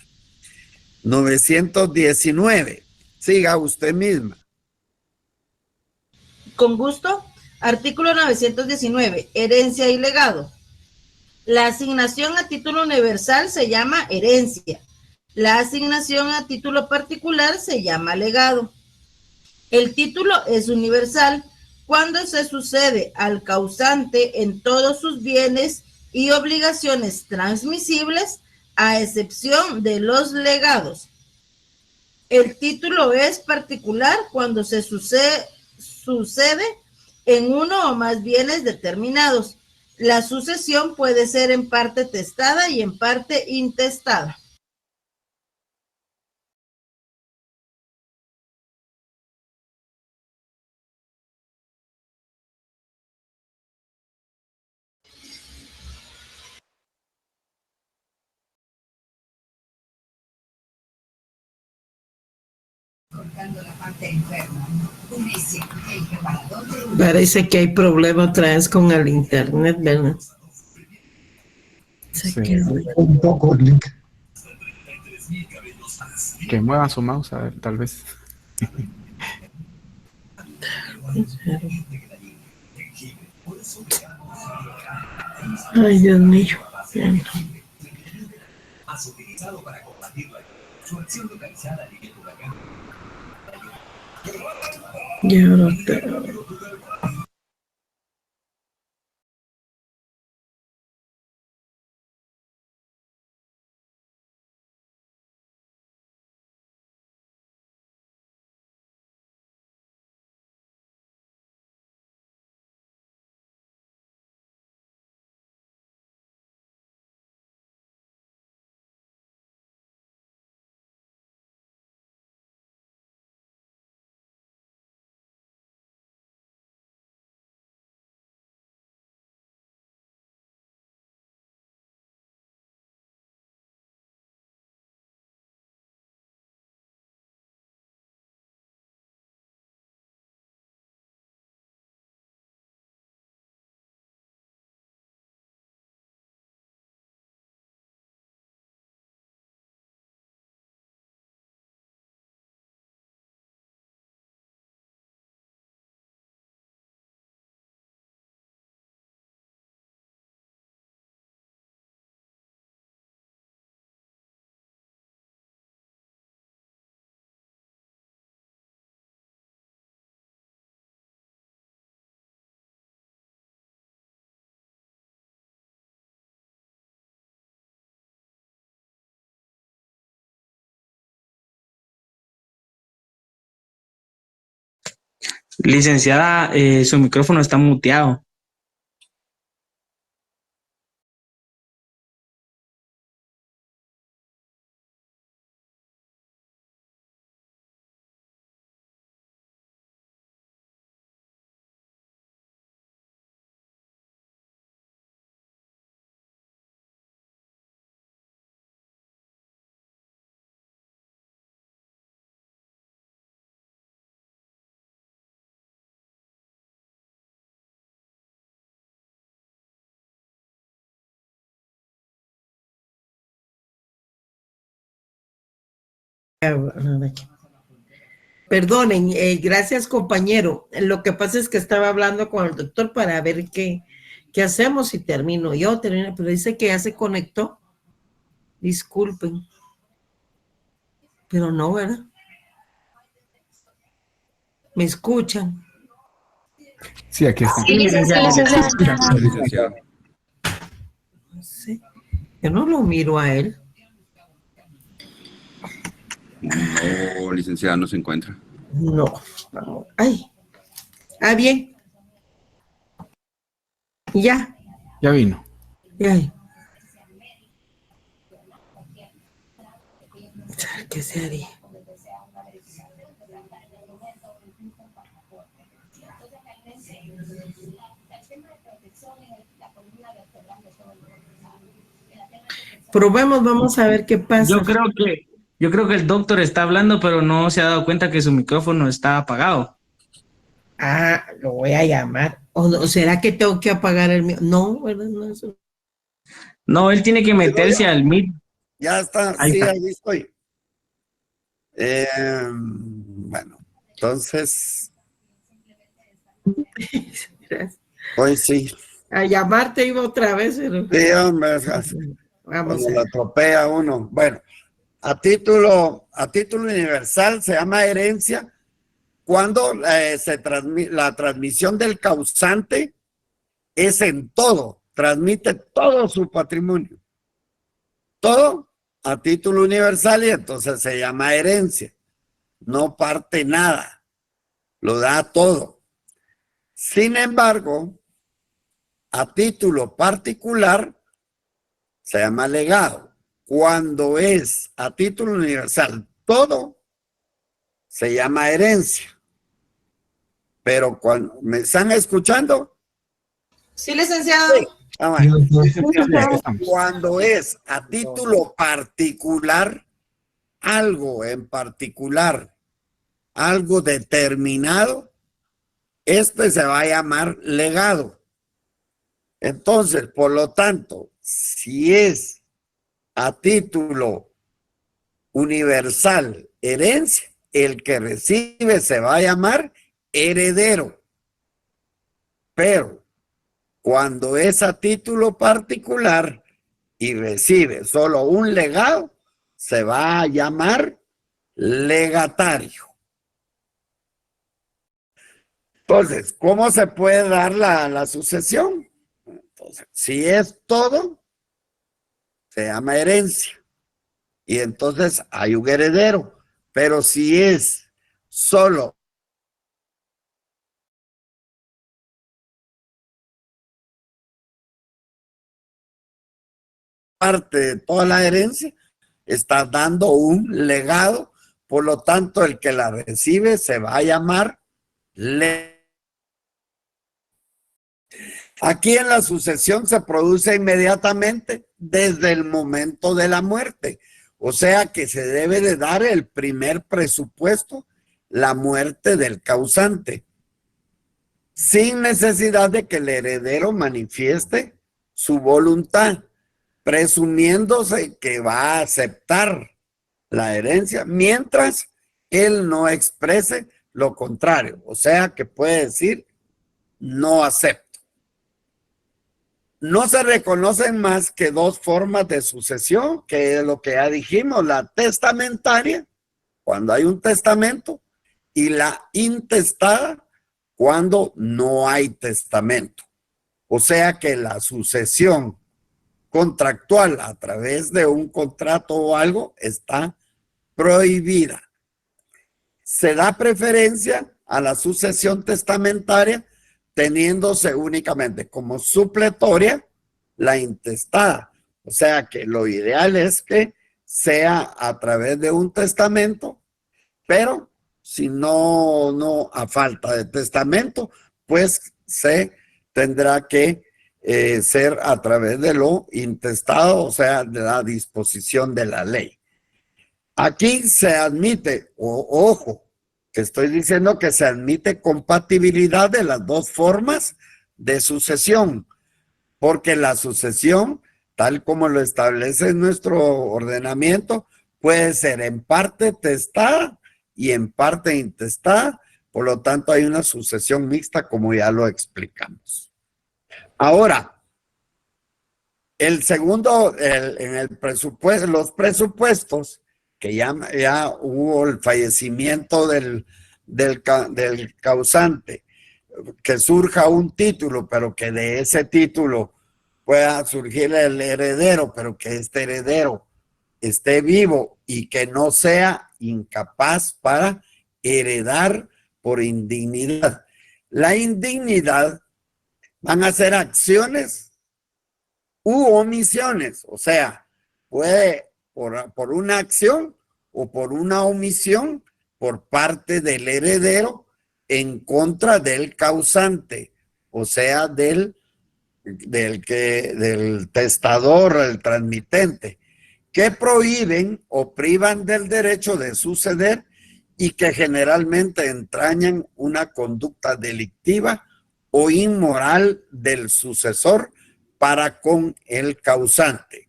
919. Siga usted misma. Con gusto. Artículo 919, herencia y legado. La asignación a título universal se llama herencia. La asignación a título particular se llama legado. El título es universal cuando se sucede al causante en todos sus bienes y obligaciones transmisibles, a excepción de los legados. El título es particular cuando se sucede en uno o más bienes determinados. La sucesión puede ser en parte testada y en parte intestada. Parece que hay problema otra vez con el internet, ¿verdad? Sí. Un poco el link. Que mueva su mouse, a ver, tal vez. Ay, Dios mío. Y ahora Licenciada, su micrófono está muteado. perdonen, gracias compañero. Lo que pasa es que estaba hablando con el doctor para ver qué hacemos y termino. Pero dice que ya se conectó. Disculpen. Pero no, ¿verdad? ¿Me escuchan? Sí, aquí está. Sí, licenciado. Licenciado. No sé. Yo no lo miro a él. No, licenciada, no se encuentra. No. No. Ay. Ah, bien. Ya. Ya vino. Ya. ¿Qué se haría? Probemos, vamos a ver qué pasa. Yo creo que el doctor está hablando, pero no se ha dado cuenta que su micrófono está apagado. Ah, lo voy a llamar. ¿O no, será que tengo que apagar el mío? No, ¿verdad? No, eso. No, él tiene que meterse al Meet. Ya está, Ahí sí, está. ahí estoy. Bueno, entonces, pues sí. A llamarte iba otra vez, pero... Sí, hombre, Vamos cuando a lo atropella uno. Bueno, a título universal se llama herencia cuando la transmisión del causante es en todo, transmite todo su patrimonio. Todo a título universal y entonces se llama herencia. No parte nada, lo da todo. Sin embargo, a título particular se llama legado. Cuando es a título universal todo, se llama herencia. Pero cuando me están escuchando, Sí, licenciado. bueno, Ya estamos. cuando es a título particular, algo en particular, algo determinado, este se va a llamar legado. Entonces, por lo tanto, si es a título universal herencia, el que recibe se va a llamar heredero. Pero cuando es a título particular y recibe solo un legado, se va a llamar legatario. Entonces, ¿cómo se puede dar la sucesión? Entonces, si es todo, se llama herencia. Y entonces hay un heredero. Pero si es solo parte de toda la herencia, está dando un legado. Por lo tanto, el que la recibe se va a llamar legado. Aquí en la sucesión se produce inmediatamente desde el momento de la muerte. O sea que se debe de dar el primer presupuesto, la muerte del causante, sin necesidad de que el heredero manifieste su voluntad, presumiéndose que va a aceptar la herencia mientras él no exprese lo contrario. O sea que puede decir no acepto. No se reconocen más que dos formas de sucesión, que es lo que ya dijimos, la testamentaria, cuando hay un testamento, y la intestada, cuando no hay testamento. O sea que la sucesión contractual a través de un contrato o algo está prohibida. Se da preferencia a la sucesión testamentaria teniéndose únicamente como supletoria la intestada. O sea que lo ideal es que sea a través de un testamento, pero si no a falta de testamento, pues se tendrá que ser a través de lo intestado, o sea, de la disposición de la ley. Aquí se admite, ojo, que estoy diciendo que se admite compatibilidad de las dos formas de sucesión, porque la sucesión, tal como lo establece nuestro ordenamiento, puede ser en parte testada y en parte intestada, por lo tanto hay una sucesión mixta como ya lo explicamos. Ahora, el segundo, en el presupuesto, los presupuestos, que ya hubo el fallecimiento del causante que surja un título, pero que de ese título pueda surgir el heredero, pero que este heredero esté vivo y que no sea incapaz para heredar por indignidad. La indignidad van a ser acciones u omisiones, o sea, puede por una acción o por una omisión por parte del heredero en contra del causante, o sea, del testador, el transmitente, que prohíben o privan del derecho de suceder y que generalmente entrañan una conducta delictiva o inmoral del sucesor para con el causante.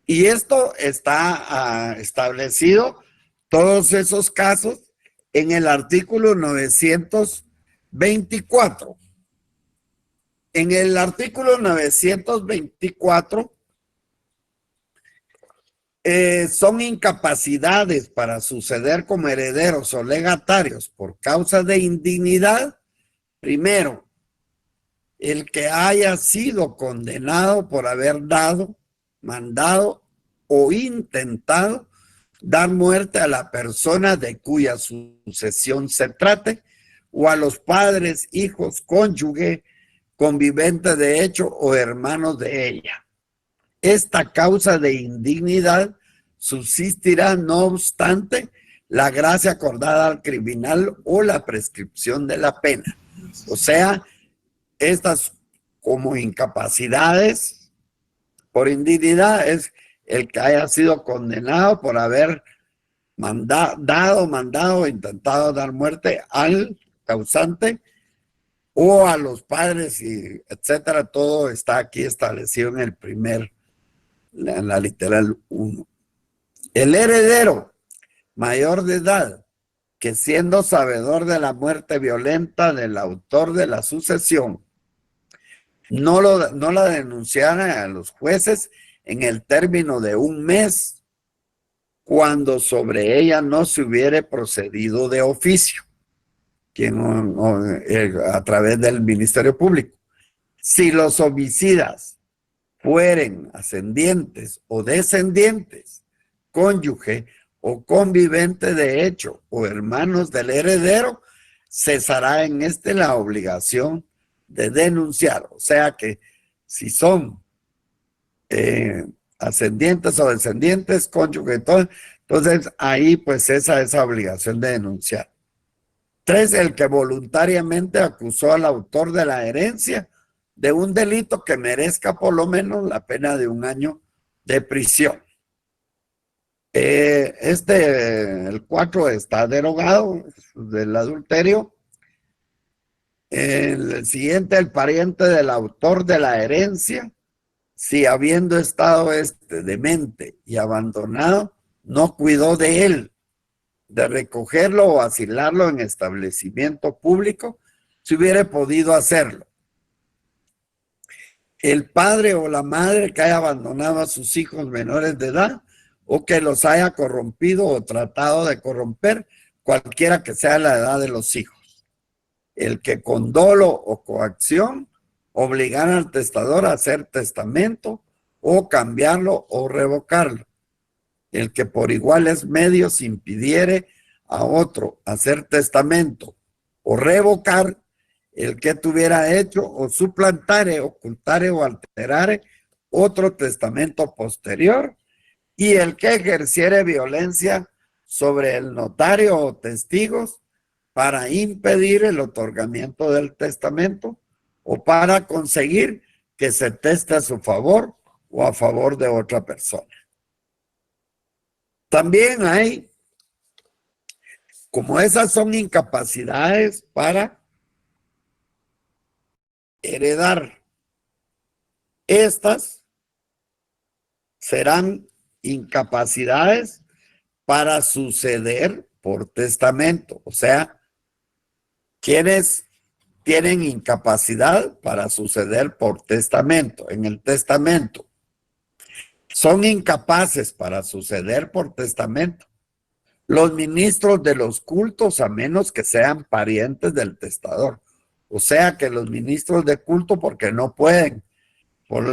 Y esto está establecido, todos esos casos, en el artículo 924. En el artículo 924 son incapacidades para suceder como herederos o legatarios por causa de indignidad. Primero, el que haya sido condenado por haber dado, mandado o intentado dar muerte a la persona de cuya sucesión se trate, o a los padres, hijos, cónyuge, convivente de hecho o hermanos de ella. Esta causa de indignidad subsistirá no obstante la gracia acordada al criminal o la prescripción de la pena. O sea, estas como incapacidades por indignidad es el que haya sido condenado por haber mandado o intentado dar muerte al causante o a los padres, y etcétera. Todo está aquí establecido en la literal 1. El heredero mayor de edad que siendo sabedor de la muerte violenta del autor de la sucesión no la denunciara a los jueces en el término de 1 mes, cuando sobre ella no se hubiere procedido de oficio, a través del Ministerio Público. Si los homicidas fueren ascendientes o descendientes, cónyuge o convivente de hecho o hermanos del heredero, cesará en la obligación de denunciar. O sea que si son ascendientes o descendientes, cónyuge, todo, entonces ahí pues esa obligación de denunciar. 3, el que voluntariamente acusó al autor de la herencia de un delito que merezca por lo menos la pena de 1 año de prisión. El 4 está derogado del adulterio. El siguiente, el pariente del autor de la herencia, si habiendo estado demente y abandonado, no cuidó de él, de recogerlo o asilarlo en establecimiento público, si hubiera podido hacerlo. El padre o la madre que haya abandonado a sus hijos menores de edad o que los haya corrompido o tratado de corromper, cualquiera que sea la edad de los hijos. El que con dolo o coacción obligara al testador a hacer testamento o cambiarlo o revocarlo. El que por iguales medios impidiere a otro hacer testamento o revocar el que tuviera hecho o suplantare, ocultare o alterare otro testamento posterior, y el que ejerciere violencia sobre el notario o testigos para impedir el otorgamiento del testamento o para conseguir que se teste a su favor o a favor de otra persona. También hay, como esas son incapacidades para heredar, estas serán incapacidades para suceder por testamento. O sea, quienes tienen incapacidad para suceder por testamento. En el testamento son incapaces para suceder por testamento los ministros de los cultos, a menos que sean parientes del testador, O sea que los ministros de culto, porque no pueden, por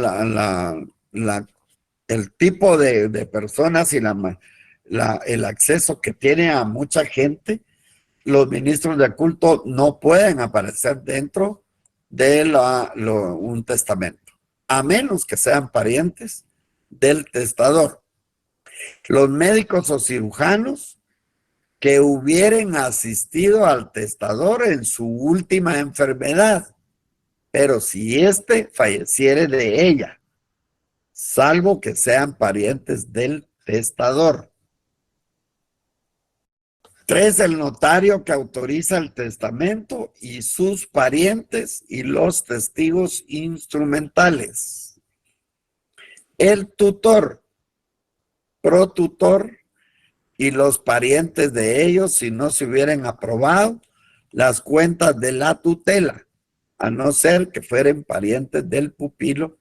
el tipo de personas y el acceso que tiene a mucha gente, los ministros de culto no pueden aparecer dentro de un testamento, a menos que sean parientes del testador. Los médicos o cirujanos que hubieran asistido al testador en su última enfermedad, pero si éste falleciere de ella, salvo que sean parientes del testador. 3, el notario que autoriza el testamento y sus parientes y los testigos instrumentales. El tutor, protutor y los parientes de ellos si no se hubieran aprobado las cuentas de la tutela, a no ser que fueran parientes del pupilo,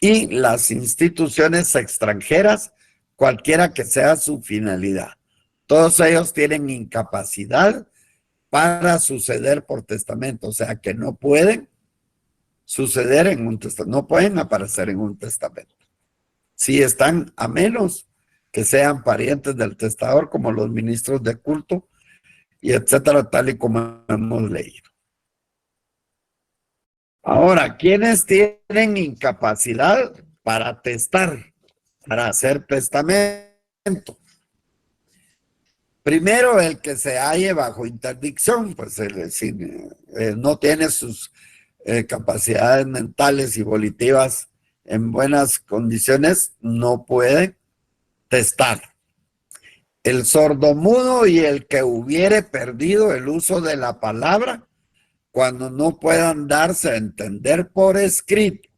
y las instituciones extranjeras, cualquiera que sea su finalidad. Todos ellos tienen incapacidad para suceder por testamento, o sea que no pueden suceder en un testamento, no pueden aparecer en un testamento. Si están, a menos que sean parientes del testador, como los ministros de culto, y etcétera, tal y como hemos leído. Ahora, ¿quiénes tienen incapacidad para testar, para hacer testamento? Primero, el que se halle bajo interdicción, pues no tiene sus capacidades mentales y volitivas en buenas condiciones, no puede testar. El sordomudo y el que hubiere perdido el uso de la palabra cuando no puedan darse a entender por escrito.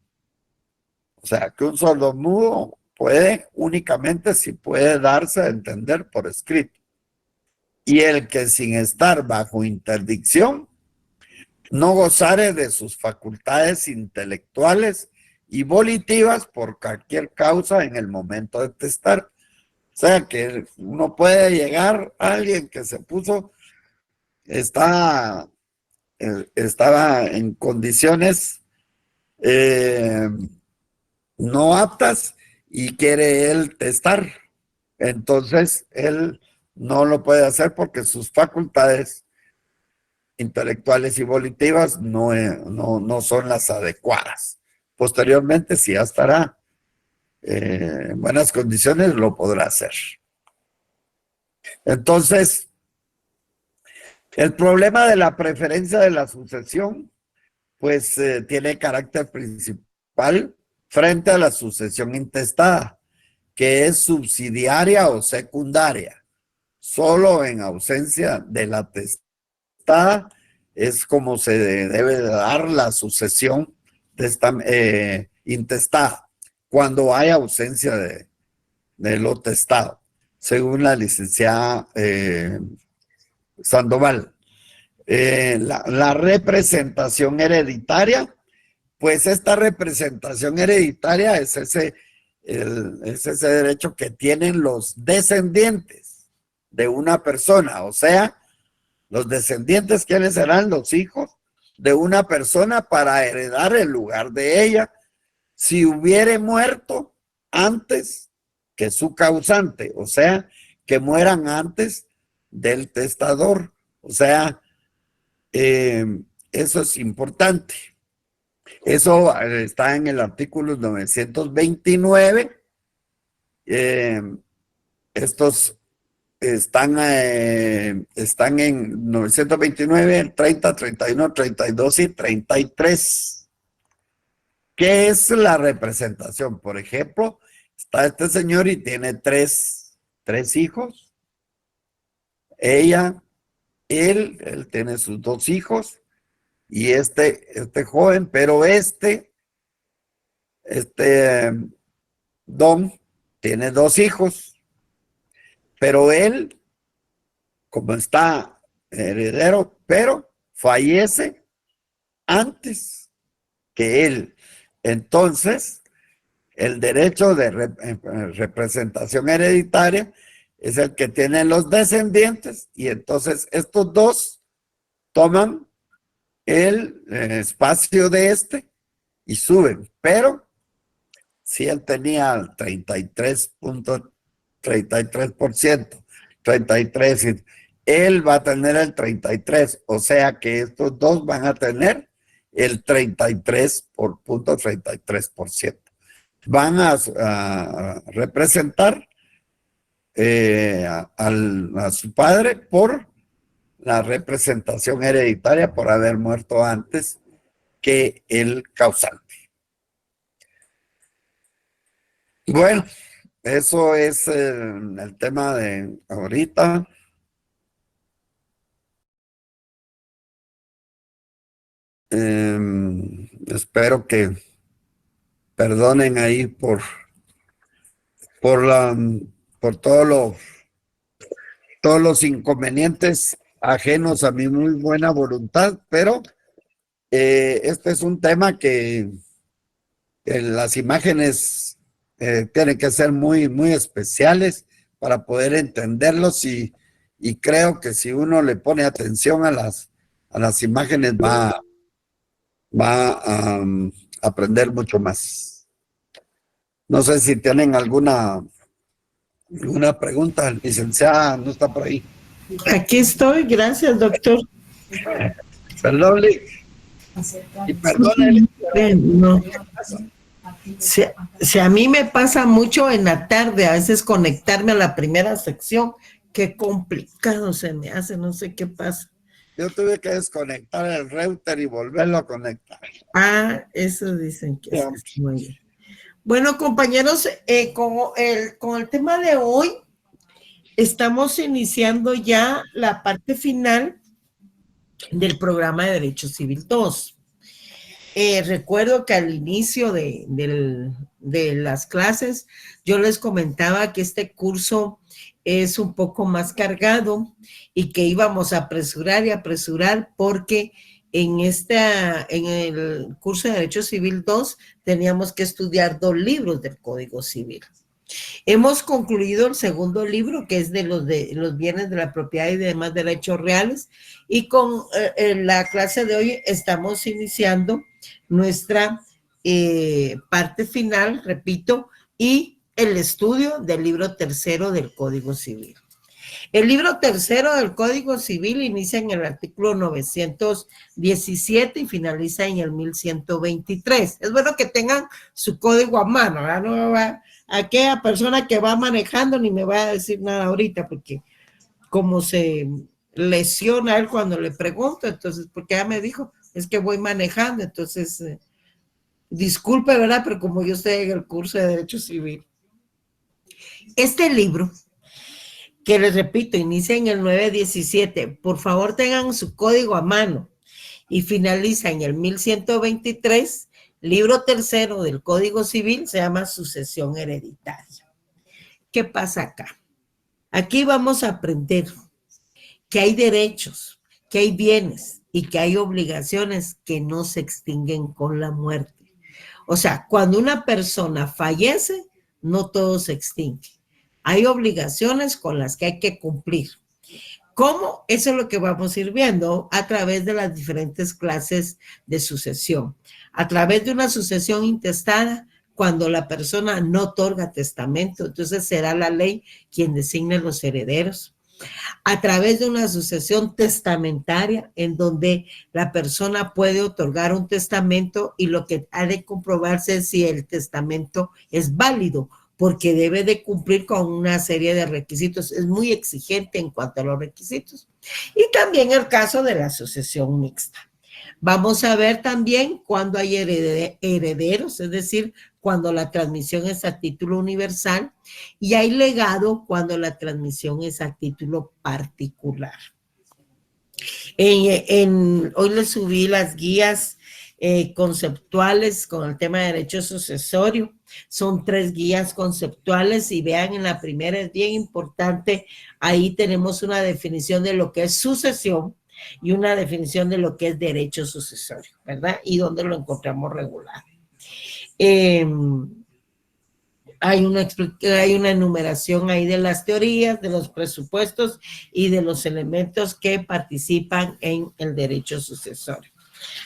O sea, que un sordomudo puede únicamente si puede darse a entender por escrito. Y el que sin estar bajo interdicción no gozare de sus facultades intelectuales y volitivas por cualquier causa en el momento de testar. O sea que uno puede llegar a alguien que se puso, estaba en condiciones no aptas y quiere él testar. Entonces él no lo puede hacer porque sus facultades intelectuales y volitivas no son las adecuadas. Posteriormente, si ya estará en buenas condiciones, lo podrá hacer. Entonces, el problema de la preferencia de la sucesión, pues tiene carácter principal frente a la sucesión intestada, que es subsidiaria o secundaria. Solo en ausencia de la testada es como se debe dar la sucesión intestada, cuando hay ausencia de lo testado, según la licenciada Sandoval. La representación hereditaria, pues esta representación hereditaria es ese derecho que tienen los descendientes de una persona, o sea, los descendientes, ¿quiénes serán? Los hijos de una persona para heredar el lugar de ella si hubiere muerto antes que su causante, o sea, que mueran antes del testador. O sea, eso es importante. Eso está en el artículo 929. Estos están en 929, 30, 31, 32 y 33. ¿Qué es la representación? Por ejemplo, está este señor y tiene tres hijos. Él tiene sus 2 hijos y este joven, pero Don tiene 2 hijos. Pero él, como está heredero, pero fallece antes que él. Entonces, el derecho de representación hereditaria es el que tienen los descendientes y entonces estos 2 toman el espacio de este y suben, pero si él tenía 33.33%, 33%, él va a tener el 33%, o sea que estos dos van a tener el 33%. Van a representar a su padre por la representación hereditaria por haber muerto antes que el causante. Bueno, eso es el tema de ahorita. Espero que perdonen ahí por todos los inconvenientes ajenos a mi muy buena voluntad, pero este es un tema que las imágenes tienen que ser muy, muy especiales para poder entenderlos y creo que si uno le pone atención a las imágenes va a aprender mucho más. No sé si tienen alguna pregunta. Licenciada, no está por ahí. Aquí estoy, gracias, doctor. Perdón, y perdónenle. No. Si a mí me pasa mucho en la tarde, a veces conectarme a la primera sección, qué complicado se me hace, no sé qué pasa. Yo tuve que desconectar el router y volverlo a conectar. Ah, eso dicen que es muy bien. Bueno, compañeros, con el tema de hoy, estamos iniciando ya la parte final del programa de Derecho Civil 2. Recuerdo que al inicio de las clases yo les comentaba que este curso es un poco más cargado y que íbamos a apresurar porque en el curso de Derecho Civil 2 teníamos que estudiar 2 libros del Código Civil. Hemos concluido el segundo libro, que es de los bienes de la propiedad y demás derechos reales, y con la clase de hoy estamos iniciando nuestra parte final, repito, y el estudio del libro tercero del Código Civil. El libro tercero del Código Civil inicia en el artículo 917 y finaliza en el 1123. Es bueno que tengan su código a mano, ¿verdad? No va aquella persona que va manejando ni me va a decir nada ahorita, porque como se lesiona él cuando le pregunto, entonces, porque ya me dijo, es que voy manejando, entonces, disculpe, ¿verdad? Pero como yo estoy en el curso de Derecho Civil. Este libro, que les repito, inicia en el 917, por favor tengan su código a mano, y finaliza en el 1123, libro tercero del Código Civil, se llama sucesión hereditaria. ¿Qué pasa acá? Aquí vamos a aprender que hay derechos, que hay bienes y que hay obligaciones que no se extinguen con la muerte. O sea, cuando una persona fallece, no todo se extingue. Hay obligaciones con las que hay que cumplir. ¿Cómo? Eso es lo que vamos a ir viendo a través de las diferentes clases de sucesión. A través de una sucesión intestada, cuando la persona no otorga testamento, entonces será la ley quien designe los herederos. A través de una sucesión testamentaria, en donde la persona puede otorgar un testamento y lo que ha de comprobarse es si el testamento es válido, porque debe de cumplir con una serie de requisitos. Es muy exigente en cuanto a los requisitos. Y también el caso de la sucesión mixta. Vamos a ver también cuando hay herederos, es decir, cuando la transmisión es a título universal, y hay legado cuando la transmisión es a título particular. Hoy les subí las guías conceptuales con el tema de derecho sucesorio. Son 3 guías conceptuales y vean, en la primera es bien importante, ahí tenemos una definición de lo que es sucesión y una definición de lo que es derecho sucesorio, ¿verdad? Y dónde lo encontramos regular. Hay una enumeración ahí de las teorías, de los presupuestos y de los elementos que participan en el derecho sucesorio.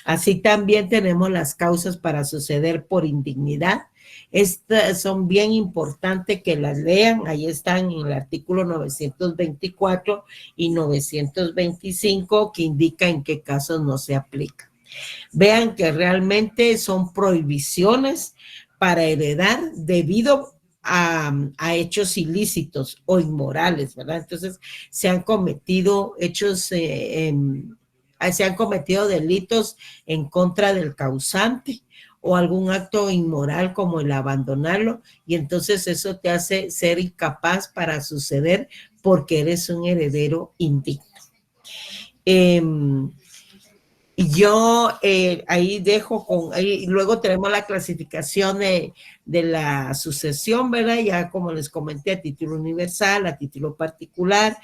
Así también tenemos las causas para suceder por indignidad. Estas son bien importantes que las lean, ahí están en el artículo 924 y 925 que indica en qué casos no se aplica. Vean que realmente son prohibiciones para heredar debido a hechos ilícitos o inmorales, ¿verdad? Entonces se han cometido se han cometido delitos en contra del causante o algún acto inmoral como el abandonarlo, y entonces eso te hace ser incapaz para suceder porque eres un heredero indigno. Yo ahí dejo ahí, luego tenemos la clasificación de la sucesión, ¿verdad? Ya como les comenté, a título universal, a título particular,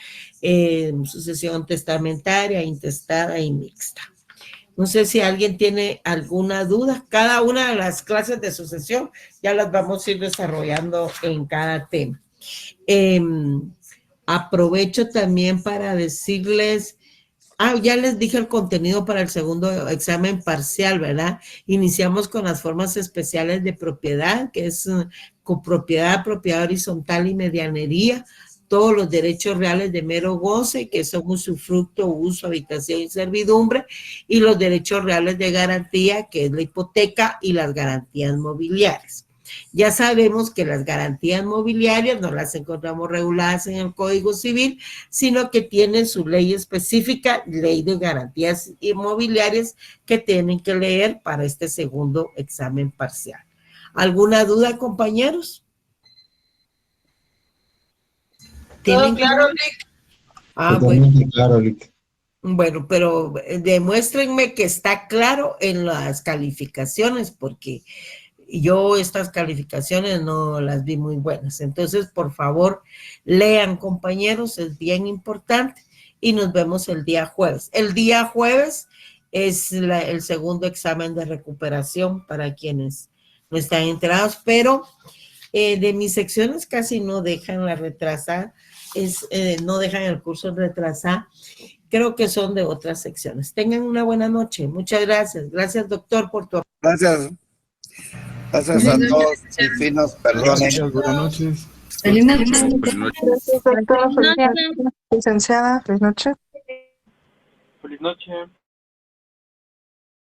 sucesión testamentaria, intestada y mixta. No sé si alguien tiene alguna duda. Cada una de las clases de sucesión ya las vamos a ir desarrollando en cada tema. Aprovecho también para decirles, ya les dije el contenido para el segundo examen parcial, ¿verdad? Iniciamos con las formas especiales de propiedad, que es copropiedad, propiedad horizontal y medianería, todos los derechos reales de mero goce, que son usufructo, uso, habitación y servidumbre, y los derechos reales de garantía, que es la hipoteca y las garantías mobiliarias. Ya sabemos que las garantías mobiliarias no las encontramos reguladas en el Código Civil, sino que tienen su ley específica, ley de garantías inmobiliarias, que tienen que leer para este segundo examen parcial. ¿Alguna duda, compañeros? Todo claro, Lick. Totalmente claro, Lick. Bueno, pero demuéstrenme que está claro en las calificaciones, porque yo estas calificaciones no las vi muy buenas. Entonces, por favor, lean, compañeros, es bien importante, y nos vemos el día jueves. El día jueves es el segundo examen de recuperación para quienes no están enterados, pero de mis secciones casi no dejan la retrasada, no dejan el curso retrasado. Creo que son de otras secciones. Tengan una buena noche. Muchas gracias. Gracias, doctor, por tu... Gracias. Gracias a todos. Y finos, perdonen. Buenas noches. Feliz noche. Buenas noches. Licenciada, feliz noche. Feliz noche.